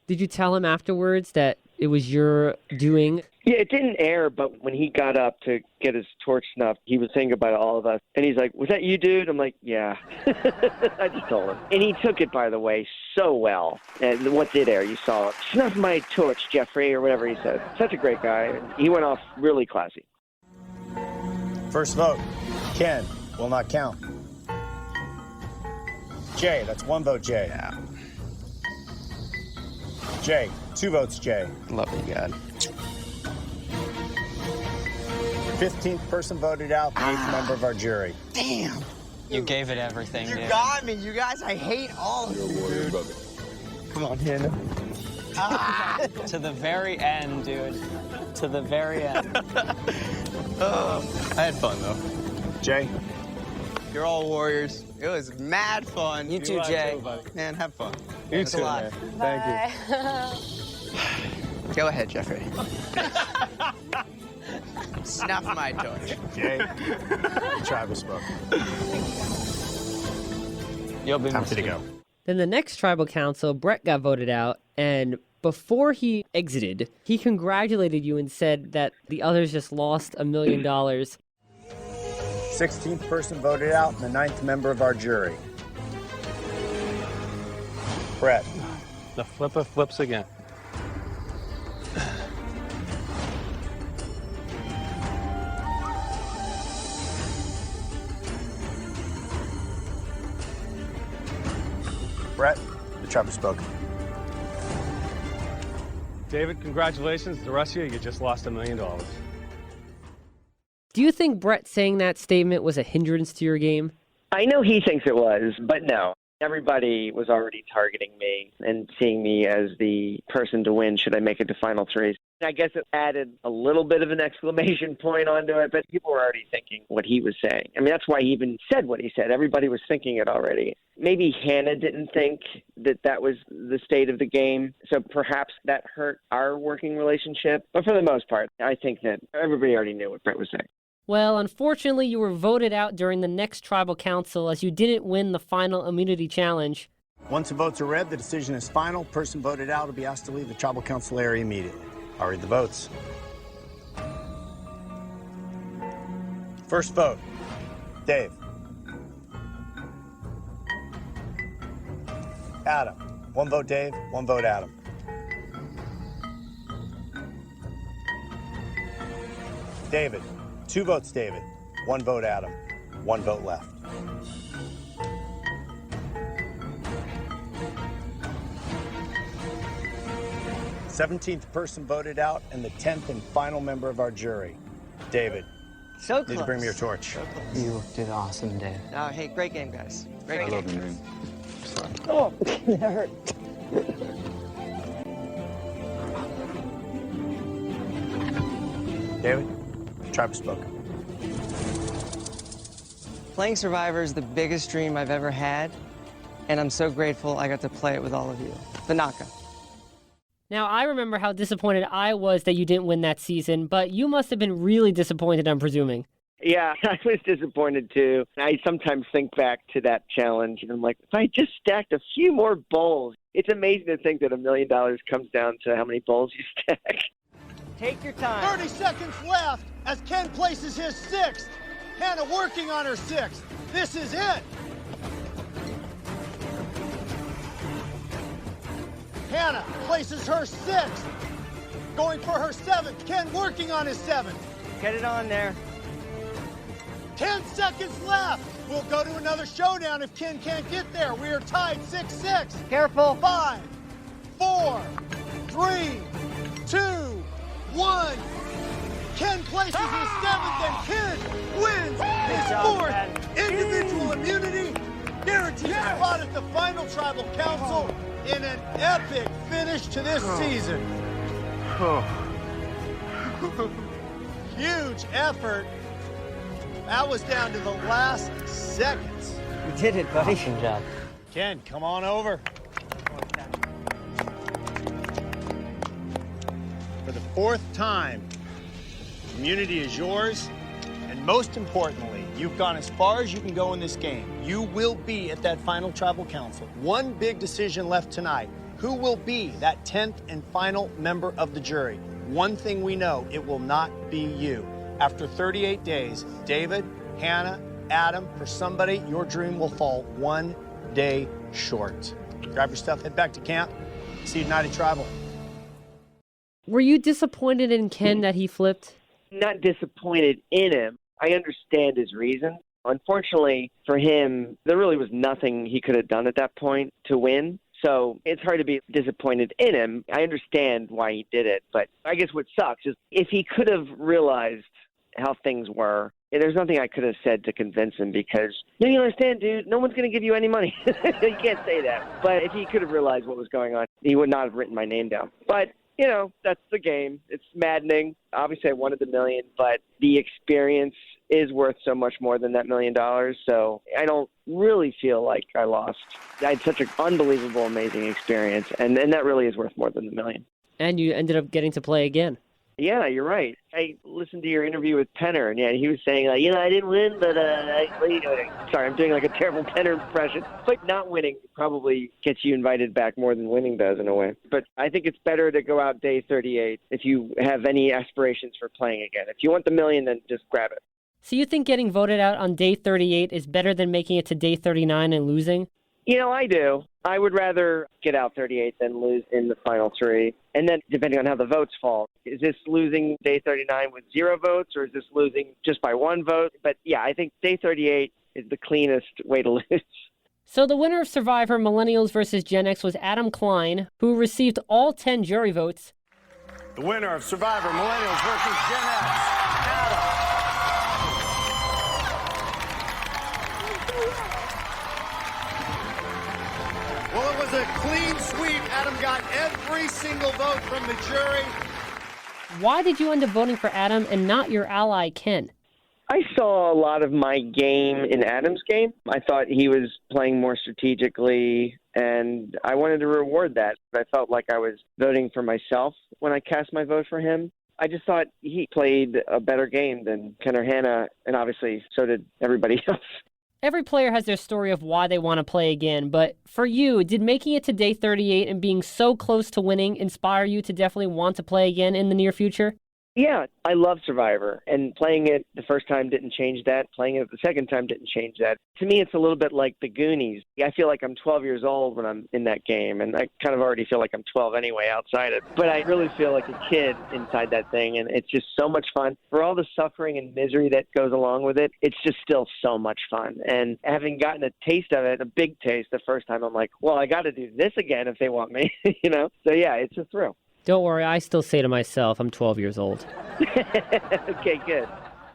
Did you tell him afterwards that it was your doing? Yeah, it didn't air, but when he got up to get his torch snuffed, he was saying goodbye to all of us. And he's like, was that you, dude? I'm like, yeah. I just told him. And he took it, by the way, so well. And what did air? You saw it. Snuff my torch, Jeffrey, or whatever he said. Such a great guy. And he went off really classy. First vote, Ken, will not count. Jay, that's 1 vote, Jay. Yeah. Jay, 2 votes, Jay. Love you, God. 15th person voted out, the 8th member of our jury. Damn. You gave it everything, You dude. got me, you guys. I hate all of you, dude. Come on, Hannah. To the very end, dude. To the very end. I had fun, though. Jay? You're all warriors. It was mad fun. You too, Jay. Man, have fun. You Thanks too, a lot. man. Thank you. Go ahead, Jeffrey. Snuff my torch. Jay, the tribe was spoken. You'll be Time to go. Then the next tribal council, Brett got voted out, and before he exited, he congratulated you and said that the others just lost $1 million. 16th person voted out, and the 9th member of our jury. Brett. The flipper flips again. Brett, the trap has spoken. David, congratulations. The rest of you just lost $1 million. Do you think Brett saying that statement was a hindrance to your game? I know he thinks it was, but no. Everybody was already targeting me and seeing me as the person to win should I make it to Final Three. I guess it added a little bit of an exclamation point onto it, but people were already thinking what he was saying. I mean, that's why he even said what he said. Everybody was thinking it already. Maybe Hannah didn't think that that was the state of the game, so perhaps that hurt our working relationship. But for the most part, I think that everybody already knew what Brett was saying. Well, unfortunately, you were voted out during the next tribal council as you didn't win the final immunity challenge. Once the votes are read, the decision is final. Person voted out will be asked to leave the tribal council area immediately. I'll read the votes. First vote, Dave. Adam. 1 vote Dave, 1 vote Adam. David. 2 votes David, 1 vote Adam, 1 vote left. th person voted out and the 10th and final member of our jury. David, So need close. to bring me your torch. So close. You did awesome, Dave. Hey, great game, guys. Great game. love you, man. Oh, that hurt. David, tribe has spoken. Playing Survivor is the biggest dream I've ever had, and I'm so grateful I got to play it with all of you. Vanaka. Now, I remember how disappointed I was that you didn't win that season, but you must have been really disappointed, I'm presuming. Yeah, I was disappointed too. I sometimes think back to that challenge and I'm like, if I just stacked a few more bowls. It's amazing to think that $1 million comes down to how many bowls you stack. Take your time. 30 seconds left as Ken places his 6th. Hannah working on her 6th. This is it. Hannah places her 6th. Going for her 7th. Ken working on his 7th. Get it on there. 10 seconds left. We'll go to another showdown if Ken can't get there. We are tied 6-6. Careful. 5, 4, 3, 2, 1. Ken places his 7th and Ken wins his 4th individual immunity. Guarantees a spot at the final tribal council in an epic finish to this season. Huge effort. That was down to the last seconds. You did it, buddy. Awesome job. Ken, come on over. For the 4th time, immunity is yours. And most importantly, you've gone as far as you can go in this game. You will be at that final tribal council. One big decision left tonight. Who will be that 10th and final member of the jury? One thing we know, it will not be you. After 38 days, David, Hannah, Adam, for somebody, your dream will fall 1 day short. Grab your stuff, head back to camp. See you at United Tribal. Were you disappointed in Ken that he flipped? Not disappointed in him. I understand his reasons. Unfortunately for him, there really was nothing he could have done at that point to win. So it's hard to be disappointed in him. I understand why he did it, but I guess what sucks is if he could have realized how things were, there's nothing I could have said to convince him because, you don't understand, dude, no one's going to give you any money. You can't say that. But if he could have realized what was going on, he would not have written my name down. But, you know, that's the game. It's maddening. Obviously, I wanted the million, but the experience is worth so much more than that $1 million. So I don't really feel like I lost. I had such an unbelievable, amazing experience, and that really is worth more than the $1 million. And you ended up getting to play again. Yeah, you're right. I listened to your interview with Penner, and yeah, he was saying, like, I didn't win, but sorry, I'm doing like a terrible Penner impression. But not winning probably gets you invited back more than winning does in a way. But I think it's better to go out day 38 if you have any aspirations for playing again. If you want the $1 million, then just grab it. So you think getting voted out on day 38 is better than making it to day 39 and losing? I do. I would rather get out 38 than lose in the final 3. And then depending on how the votes fall, is this losing day 39 with 0 votes or is this losing just by 1 vote? But yeah, I think day 38 is the cleanest way to lose. So the winner of Survivor Millennials versus Gen X was Adam Klein, who received all 10 jury votes. The winner of Survivor Millennials versus Gen X, Adam. Well, it was a clean sweep. Adam got every single vote from the jury. Why did you end up voting for Adam and not your ally, Ken? I saw a lot of my game in Adam's game. I thought he was playing more strategically, and I wanted to reward that. I felt like I was voting for myself when I cast my vote for him. I just thought he played a better game than Ken or Hannah, and obviously so did everybody else. Every player has their story of why they want to play again, but for you, did making it to day 38 and being so close to winning inspire you to definitely want to play again in the near future? Yeah, I love Survivor, and playing it the first time didn't change that. Playing it the second time didn't change that. To me, it's a little bit like the Goonies. I feel like I'm 12 years old when I'm in that game, and I kind of already feel like I'm 12 anyway outside it. But I really feel like a kid inside that thing, and it's just so much fun. For all the suffering and misery that goes along with it, it's just still so much fun. And having gotten a taste of it, a big taste the first time, I'm like, well, I got to do this again if they want me, you know? So yeah, it's a thrill. Don't worry, I still say to myself, I'm 12 years old. Okay, good.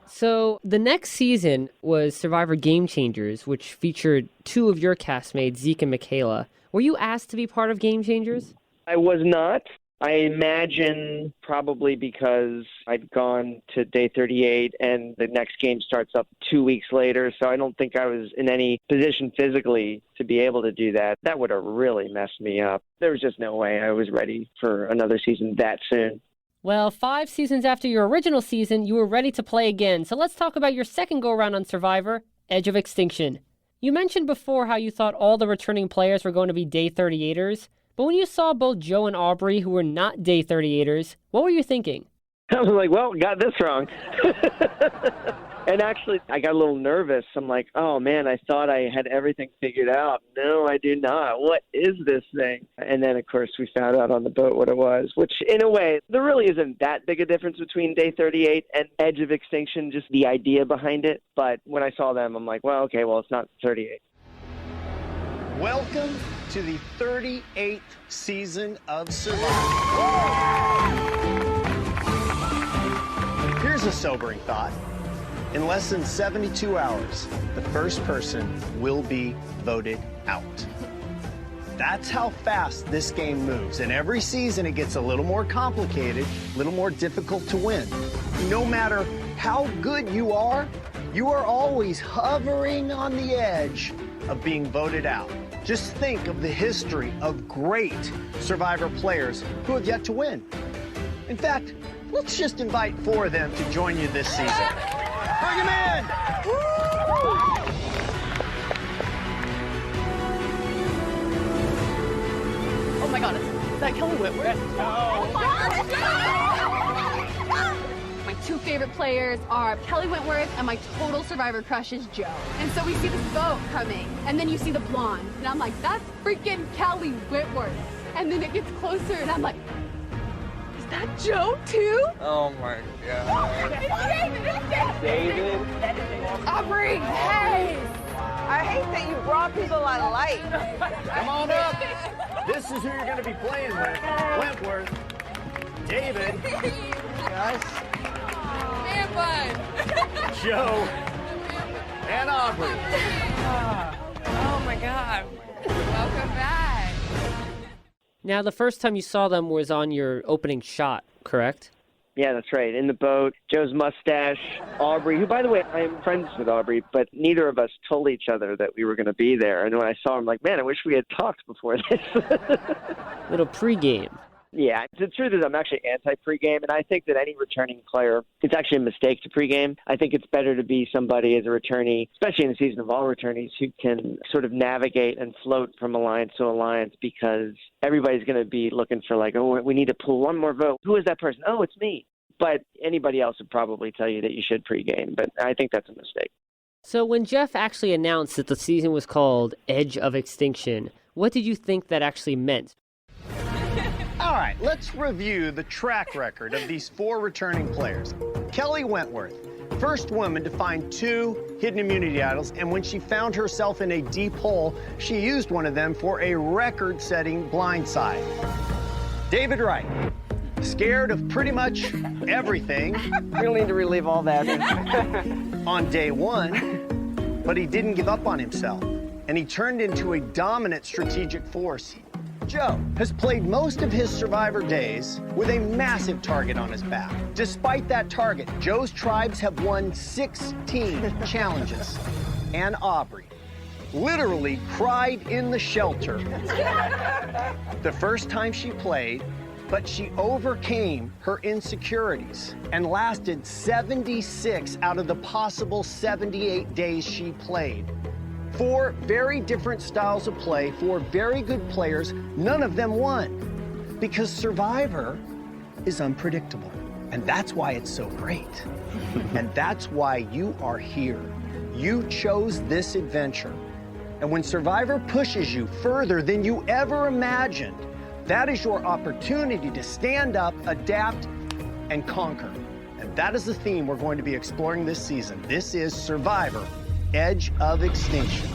So the next season was Survivor Game Changers, which featured two of your castmates, Zeke and Michaela. Were you asked to be part of Game Changers? I was not. I imagine probably because I'd gone to day 38 and the next game starts up 2 weeks later, so I don't think I was in any position physically to be able to do that. That would have really messed me up. There was just no way I was ready for another season that soon. Well, 5 seasons after your original season, you were ready to play again. So let's talk about your second go-around on Survivor, Edge of Extinction. You mentioned before how you thought all the returning players were going to be day 38ers. But when you saw both Joe and Aubrey, who were not day 38ers, what were you thinking? I was like, well, got this wrong. And actually, I got a little nervous. I'm like, oh, man, I thought I had everything figured out. No, I do not. What is this thing? And then, of course, we found out on the boat what it was, which, in a way, there really isn't that big a difference between day 38 and Edge of Extinction, just the idea behind it. But when I saw them, I'm like, well, okay, well, it's not 38. Welcome to the 38th season of Survivor. Here's a sobering thought. In less than 72 hours, the first person will be voted out. That's how fast this game moves. And every season, it gets a little more complicated, a little more difficult to win. No matter how good you are always hovering on the edge of being voted out. Just think of the history of great Survivor players who have yet to win. In fact, let's just invite 4 of them to join you this season. Bring them in! Oh my God, is that Kelly Whitworth? Oh my God! My 2 favorite players are Kelly Whitworth and my total Survivor crush is Joe. And so we see this boat coming, and then you see the blonde, and I'm like, that's freaking Kelly Whitworth. And then it gets closer, and I'm like, is that Joe too? Oh my God. David. Aubrey, hey! I hate that you brought people I like. Come on up. This is who you're going to be playing with. Wentworth, David, Joe, and Aubrey. Oh my God. Welcome back. Now, the first time you saw them was on your opening shot, correct? Yeah, that's right. In the boat, Joe's mustache, Aubrey, who, by the way, I am friends with Aubrey, but neither of us told each other that we were going to be there. And when I saw him, I'm like, man, I wish we had talked before this. Little pregame. Yeah, the truth is I'm actually anti-pregame, and I think that any returning player, it's actually a mistake to pregame. I think it's better to be somebody as a returnee, especially in the season of all returnees, who can sort of navigate and float from alliance to alliance, because everybody's going to be looking for like, oh, we need to pull one more vote. Who is that person? Oh, it's me. But anybody else would probably tell you that you should pregame, but I think that's a mistake. So when Jeff actually announced that the season was called Edge of Extinction, what did you think that actually meant? All right, let's review the track record of these 4 returning players. Kelly Wentworth, first woman to find 2 hidden immunity idols, and when she found herself in a deep hole, she used one of them for a record-setting blindside. David Wright, scared of pretty much everything. We don't need to relive all that. On day 1, but he didn't give up on himself, and he turned into a dominant strategic force. Joe has played most of his Survivor days with a massive target on his back. Despite that target, Joe's tribes have won 16 challenges. And Aubrey literally cried in the shelter the first time she played, but she overcame her insecurities and lasted 76 out of the possible 78 days she played. 4 very different styles of play, 4 very good players, none of them won. Because Survivor is unpredictable. And that's why it's so great. And that's why you are here. You chose this adventure. And when Survivor pushes you further than you ever imagined, that is your opportunity to stand up, adapt, and conquer. And that is the theme we're going to be exploring this season. This is Survivor: Edge of Extinction.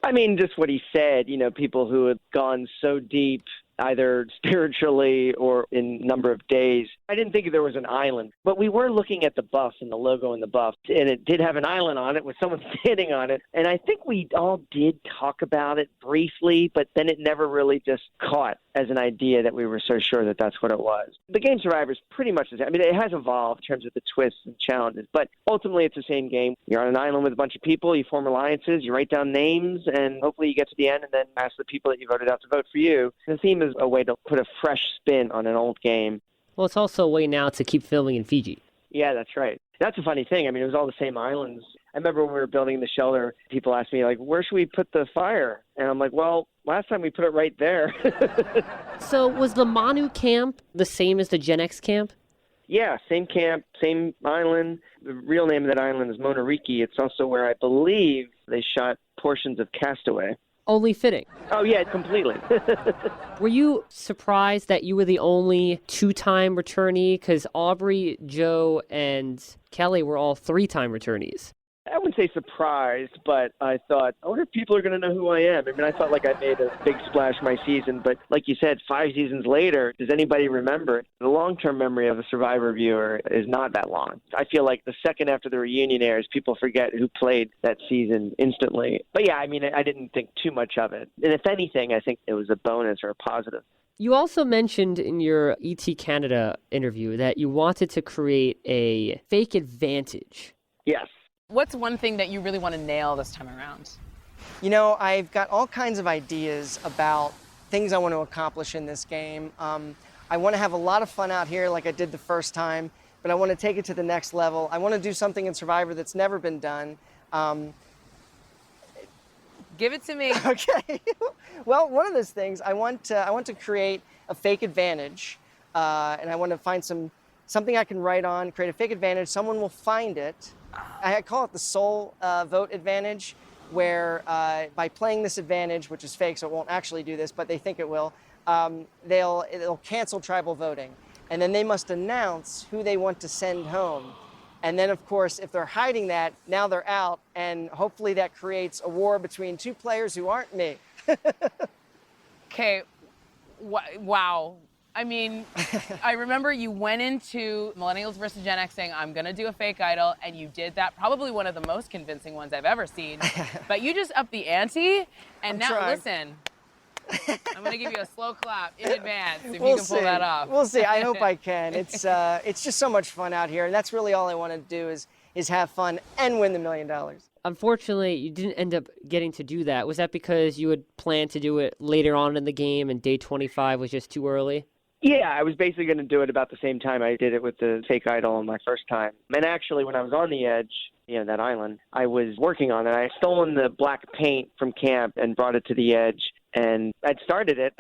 I mean, just what he said, people who had gone so deep, either spiritually or in number of days. I didn't think there was an island, but we were looking at the buff and the logo in the buff, and it did have an island on it with someone standing on it. And I think we all did talk about it briefly, but then it never really just caught as an idea that we were so sure that that's what it was. The game Survivor is pretty much the same. I mean, it has evolved in terms of the twists and challenges, but ultimately it's the same game. You're on an island with a bunch of people, you form alliances, you write down names, and hopefully you get to the end and then ask the people that you voted out to vote for you. The theme is a way to put a fresh spin on an old game. Well, it's also a way now to keep filming in Fiji. Yeah, that's right. That's a funny thing. I mean, it was all the same islands. I remember when we were building the shelter, people asked me, like, where should we put the fire? And I'm like, well, last time we put it right there. So was the Manu camp the same as the Gen X camp? Yeah, same camp, same island. The real name of that island is Monariki. It's also where I believe they shot portions of Castaway. Only fitting. Oh, yeah, completely. Were you surprised that you were the only 2-time returnee? Because Aubrey, Joe, and Kelly were all 3-time returnees. I wouldn't say surprised, but I thought, I wonder if people are going to know who I am. I mean, I thought like I made a big splash my season, but like you said, 5 seasons later, does anybody remember it? The long-term memory of a Survivor viewer is not that long. I feel like the second after the reunion airs, people forget who played that season instantly. But yeah, I mean, I didn't think too much of it. And if anything, I think it was a bonus or a positive. You also mentioned in your ET Canada interview that you wanted to create a fake advantage. Yes. What's one thing that you really want to nail this time around? I've got all kinds of ideas about things I want to accomplish in this game. I want to have a lot of fun out here like I did the first time, but I want to take it to the next level. I want to do something in Survivor that's never been done. Give it to me. Okay. Well, one of those things, I want to create a fake advantage, and I want to find something I can write on, create a fake advantage. Someone will find it. I call it the soul vote advantage, where by playing this advantage, which is fake, so it won't actually do this, but they think it will, it'll cancel tribal voting. And then they must announce who they want to send home. And then, of course, if they're hiding that, now they're out, and hopefully that creates a war between 2 players who aren't me. Okay, wow. I mean, I remember you went into Millennials versus Gen X saying, I'm going to do a fake idol, and you did that. Probably one of the most convincing ones I've ever seen. But you just upped the ante, and listen, I'm going to give you a slow clap in advance if you can pull that off. We'll see. I hope I can. It's just so much fun out here, and that's really all I want to do is have fun and win the $1 million. Unfortunately, you didn't end up getting to do that. Was that because you had planned to do it later on in the game and day 25 was just too early? Yeah, I was basically going to do it about the same time I did it with the fake idol on my first time. And actually, when I was on the edge, that island, I was working on it. I had stolen the black paint from camp and brought it to the edge, and I'd started it.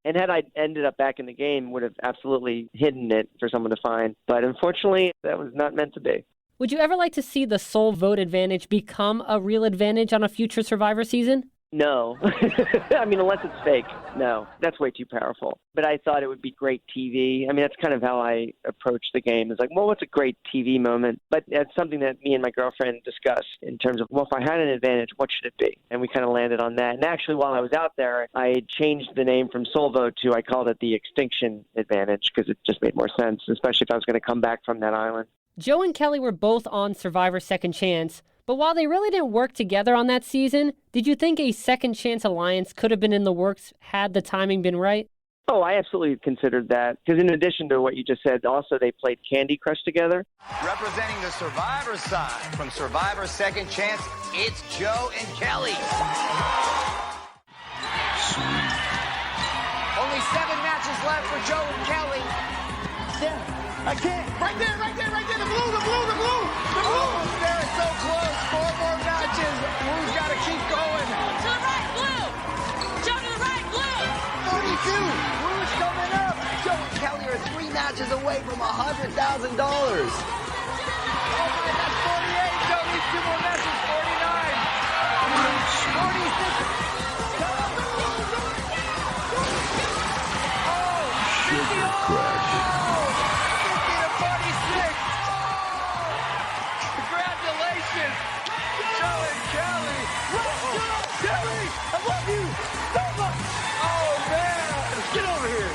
And had I ended up back in the game, would have absolutely hidden it for someone to find. But unfortunately, that was not meant to be. Would you ever like to see the soul vote advantage become a real advantage on a future Survivor season? No. I mean, unless it's fake. No, that's way too powerful. But I thought it would be great TV. I mean, that's kind of how I approach the game. It's like, well, what's a great TV moment? But it's something that me and my girlfriend discussed in terms of, well, if I had an advantage, what should it be? And we kind of landed on that. And actually, while I was out there, I had changed the name from Solvo to, I called it the Extinction advantage because it just made more sense, especially if I was going to come back from that island. Joe and Kelly were both on Survivor Second Chance, but while they really didn't work together on that season, did you think a Second Chance alliance could have been in the works had the timing been right? Oh, I absolutely considered that. Because in addition to what you just said, also they played Candy Crush together. Representing the Survivor side from Survivor Second Chance, it's Joe and Kelly. Sweet. Only 7 matches left for Joe and Kelly. Yeah, I can't. Right there, right there, right there. The blue, the blue, the blue. The blue. Almost there, it's so close. 4 more matches. Blue's got to keep going. To the right, blue. Joe to the right, blue. 42. Blue's coming up. Joe and Kelly are 3 matches away from $100,000. Oh my, that's 48. Joe needs 2 more matches. 49. 46. Congratulations, Joe and Kelly. Kelly, I love you so much. Oh, man. Get over here.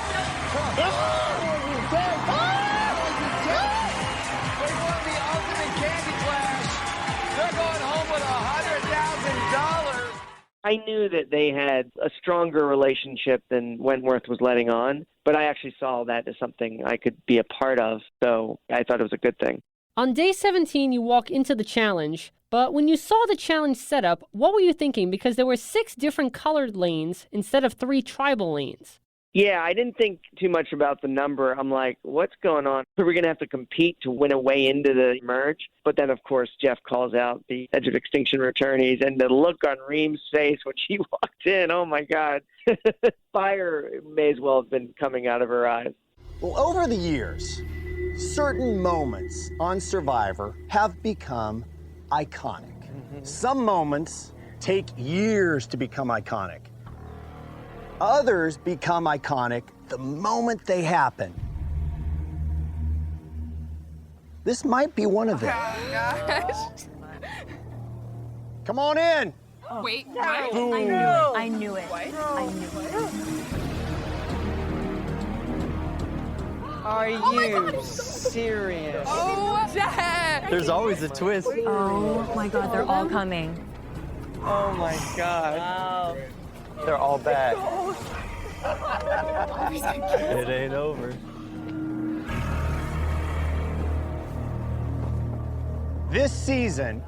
They won the ultimate candy clash. They're going home with $100,000. I knew that they had a stronger relationship than Wentworth was letting on, but I actually saw that as something I could be a part of, so I thought it was a good thing. On day 17, you walk into the challenge, but when you saw the challenge setup, what were you thinking? Because there were 6 different colored lanes instead of 3 tribal lanes. Yeah, I didn't think too much about the number. I'm like, what's going on? So we're going to have to compete to win a way into the merge. But then, of course, Jeff calls out the Edge of Extinction returnees, and the look on Reem's face when she walked in, oh, my God. Fire may as well have been coming out of her eyes. Well, over the years, certain moments on Survivor have become iconic. Some moments take years to become iconic. Others become iconic the moment they happen. This might be one of them. Oh, gosh. Come on in. Oh, wait, what? I knew it. What? I knew it. Are you serious? Oh, Jack! There's always a twist. Oh my God, they're all coming. Oh my God. Wow. They're all back. It ain't over. This season,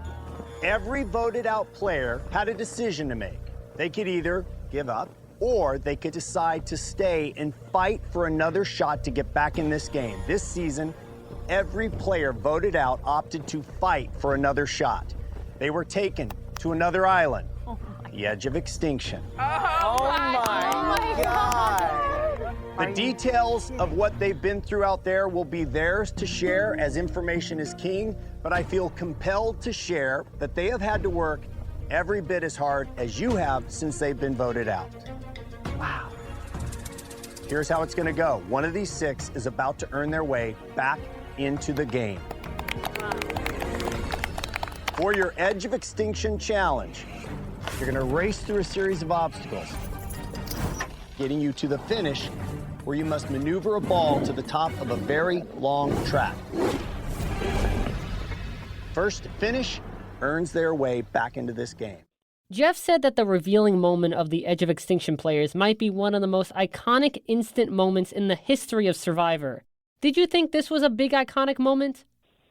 every voted out player had a decision to make. They could either give up or they could decide to stay and fight for another shot to get back in this game. This season, every player voted out opted to fight for another shot. They were taken to another island, the Edge of Extinction. Oh my God. The details of what they've been through out there will be theirs to share as information is king, but I feel compelled to share that they have had to work every bit as hard as you have since they've been voted out. Wow. Here's how it's gonna go. One of these 6 is about to earn their way back into the game. For your Edge of Extinction challenge, you're gonna race through a series of obstacles, getting you to the finish, where you must maneuver a ball to the top of a very long track. First to finish earns their way back into this game. Jeff said that the revealing moment of the Edge of Extinction players might be one of the most iconic instant moments in the history of Survivor. Did you think this was a big iconic moment?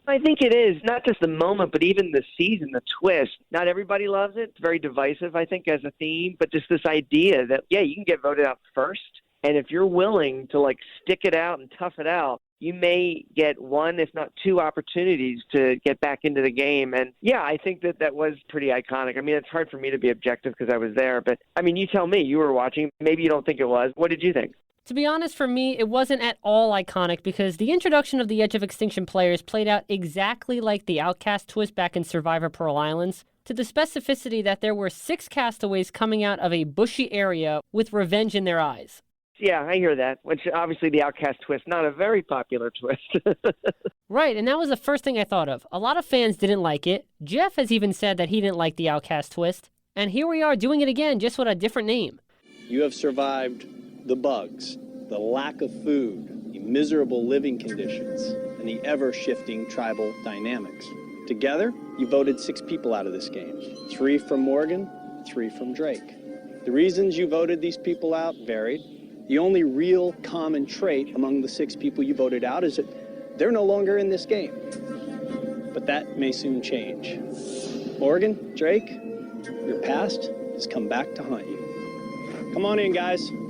I think it is. Not just the moment, but even the season, the twist. Not everybody loves it. It's very divisive, I think, as a theme. But just this idea that, yeah, you can get voted out first. And if you're willing to, like, stick it out and tough it out, you may get 1, if not 2 opportunities to get back into the game. And, yeah, I think that was pretty iconic. I mean, it's hard for me to be objective because I was there. But, I mean, you tell me. You were watching. Maybe you don't think it was. What did you think? To be honest, for me, it wasn't at all iconic because the introduction of the Edge of Extinction players played out exactly like the Outcast twist back in Survivor Pearl Islands, to the specificity that there were 6 castaways coming out of a bushy area with revenge in their eyes. Yeah, I hear that, which obviously the Outcast twist, not a very popular twist. Right, and that was the first thing I thought of. A lot of fans didn't like it. Jeff has even said that he didn't like the Outcast twist. And here we are doing it again, just with a different name. You have survived the bugs, the lack of food, the miserable living conditions, and the ever-shifting tribal dynamics. Together, you voted 6 people out of this game. 3 from Morgan, 3 from Drake. The reasons you voted these people out varied. The only real common trait among the 6 people you voted out is that they're no longer in this game. But that may soon change. Morgan, Drake, your past has come back to haunt you. Come on in, guys. No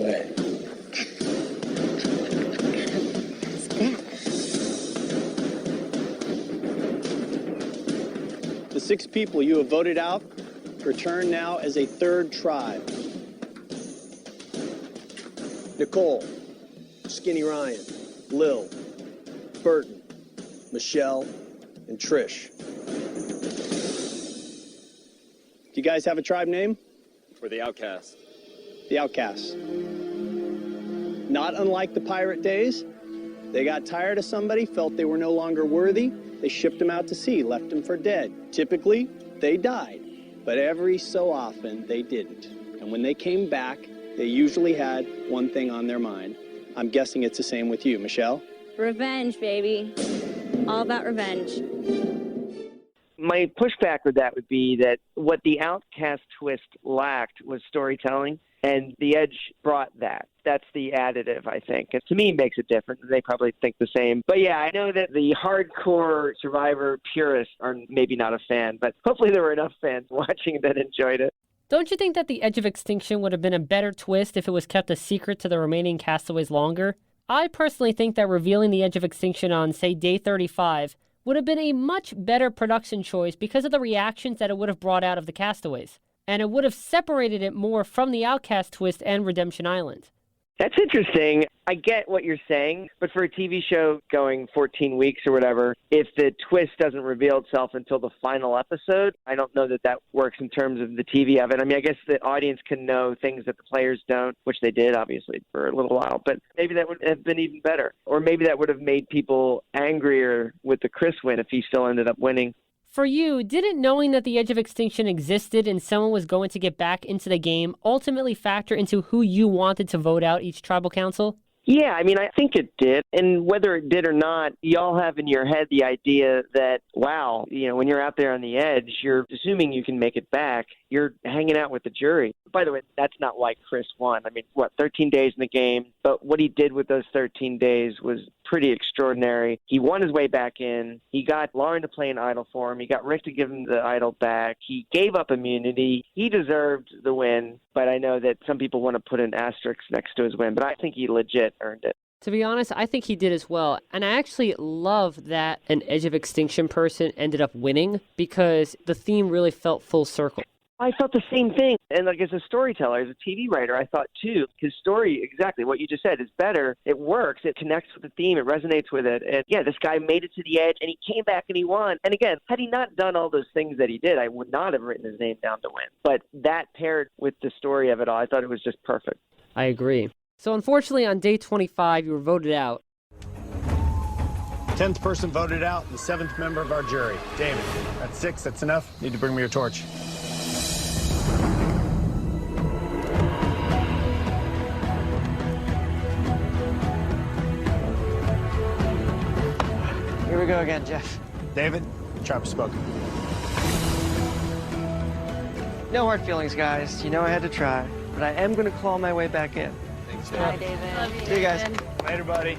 way. The 6 people you have voted out return now as a 3rd tribe. Nicole, Skinny Ryan, Lil, Burton, Michelle, and Trish. Do you guys have a tribe name? We're the Outcasts. The Outcasts. Not unlike the pirate days, they got tired of somebody, felt they were no longer worthy, they shipped them out to sea, left them for dead. Typically, they died, but every so often they didn't. And when they came back, they usually had one thing on their mind. I'm guessing it's the same with you, Michelle? Revenge, baby. All about revenge. My pushback with that would be that what the Outcast twist lacked was storytelling, and The Edge brought that. That's the additive, I think. And to me, it makes it different. They probably think the same. But yeah, I know that the hardcore Survivor purists are maybe not a fan, but hopefully there were enough fans watching that enjoyed it. Don't you think that the Edge of Extinction would have been a better twist if it was kept a secret to the remaining castaways longer? I personally think that revealing the Edge of Extinction on, say, day 35 would have been a much better production choice because of the reactions that it would have brought out of the castaways. And it would have separated it more from the Outcast twist and Redemption Island. That's interesting. I get what you're saying, but for a TV show going 14 weeks or whatever, if the twist doesn't reveal itself until the final episode, I don't know that that works in terms of the TV of it. I mean, I guess the audience can know things that the players don't, which they did, obviously, for a little while, but maybe that would have been even better. Or maybe that would have made people angrier with the Chris win if he still ended up winning. For you, didn't knowing that the Edge of Extinction existed and someone was going to get back into the game ultimately factor into who you wanted to vote out each tribal council? Yeah, I mean, I think it did. And whether it did or not, y'all have in your head the idea that, wow, you know, when you're out there on the edge, you're assuming you can make it back. You're hanging out with the jury. By the way, that's not why Chris won. I mean, 13 days in the game? But what he did with those 13 days was pretty extraordinary. He won his way back in. He got Lauren to play an idol for him. He got Rick to give him the idol back. He gave up immunity. He deserved the win, but I know that some people want to put an asterisk next to his win, but I think he legit earned it. To be honest, I think he did as well. And I actually love that an Edge of Extinction person ended up winning because the theme really felt full circle. I thought the same thing. And like as a storyteller, as a TV writer, I thought too, his story, exactly what you just said, is better. It works. It connects with the theme. It resonates with it. And yeah, this guy made it to the edge and he came back and he won. And again, had he not done all those things that he did, I would not have written his name down to win. But that paired with the story of it all, I thought it was just perfect. I agree. So unfortunately, on day 25, you were voted out. 10th person voted out, the 7th member of our jury. David, that's 6, that's enough. Need to bring me your torch. Here we go again, Jeff. David, sharp spoken. No hard feelings, guys. You know I had to try, but I am going to claw my way back in. Thanks, Bye, David. Love you, see you guys. Later, buddy.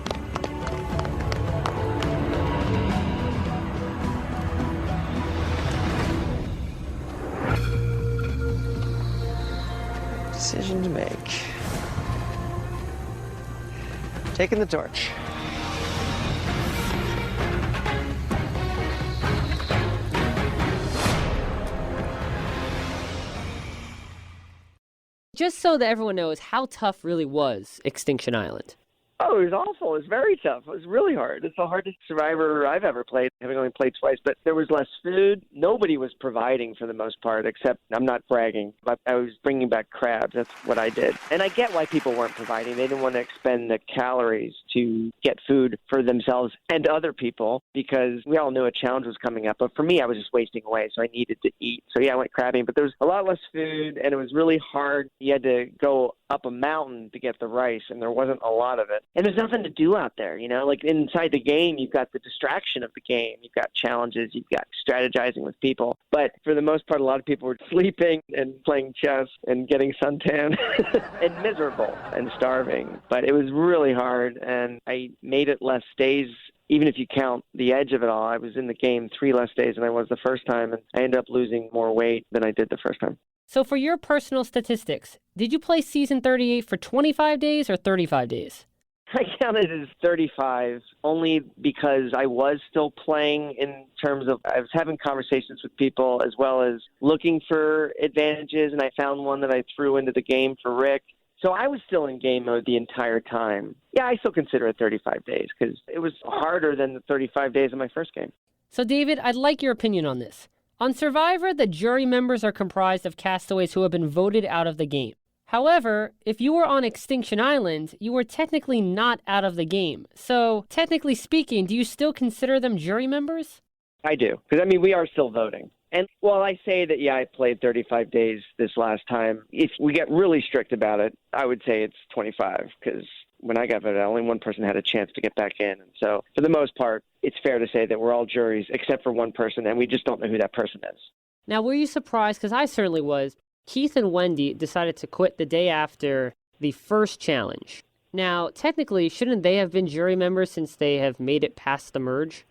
Decision to make. Taking the torch. Just so that everyone knows how tough really was Extinction Island. Oh, it was awful. It was very tough. It was really hard. It's the hardest Survivor I've ever played, having only played twice. But there was less food. Nobody was providing for the most part, except, I'm not bragging, but I was bringing back crabs. That's what I did. And I get why people weren't providing. They didn't want to expend the calories to get food for themselves and other people because we all knew a challenge was coming up. But for me, I was just wasting away, so I needed to eat. So, yeah, I went crabbing. But there was a lot less food, and it was really hard. You had to go up a mountain to get the rice, and there wasn't a lot of it. And there's nothing to do out there, Like inside the game, you've got the distraction of the game. You've got challenges. You've got strategizing with people. But for the most part, a lot of people were sleeping and playing chess and getting suntan and miserable and starving. But it was really hard, and I made it less days. Even if you count the edge of it all, I was in the game 3 less days than I was the first time, and I ended up losing more weight than I did the first time. So for your personal statistics, did you play Season 38 for 25 days or 35 days? I counted it as 35 only because I was still playing in terms of I was having conversations with people as well as looking for advantages, and I found one that I threw into the game for Rick. So I was still in game mode the entire time. Yeah, I still consider it 35 days because it was harder than the 35 days of my first game. So David, I'd like your opinion on this. On Survivor, the jury members are comprised of castaways who have been voted out of the game. However, if you were on Extinction Island, you were technically not out of the game. So, technically speaking, do you still consider them jury members? I do, because, we are still voting. And while I say that, yeah, I played 35 days this last time, if we get really strict about it, I would say it's 25, because when I got voted out, only one person had a chance to get back in. And so, for the most part, it's fair to say that we're all juries, except for one person, and we just don't know who that person is. Now, were you surprised? Because I certainly was. Keith and Wendy decided to quit the day after the first challenge. Now, technically, shouldn't they have been jury members since they have made it past the merge?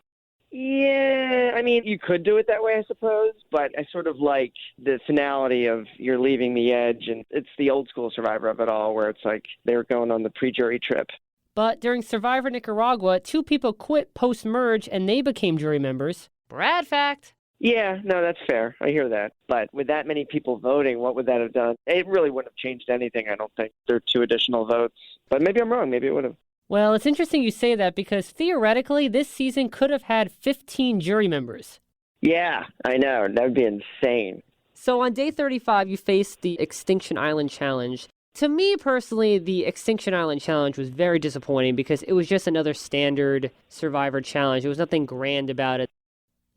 Yeah, you could do it that way, I suppose, but I sort of like the finality of you're leaving the edge, and it's the old school Survivor of it all, where it's like they were going on the pre-jury trip. But during Survivor Nicaragua, 2 people quit post-merge, and they became jury members. Brad fact! Yeah, no, that's fair. I hear that. But with that many people voting, what would that have done? It really wouldn't have changed anything, I don't think. There are 2 additional votes. But maybe I'm wrong. Maybe it would have. Well, it's interesting you say that because theoretically, this season could have had 15 jury members. Yeah, I know. That would be insane. So on day 35, you faced the Extinction Island Challenge. To me personally, the Extinction Island Challenge was very disappointing because it was just another standard Survivor challenge. There was nothing grand about it.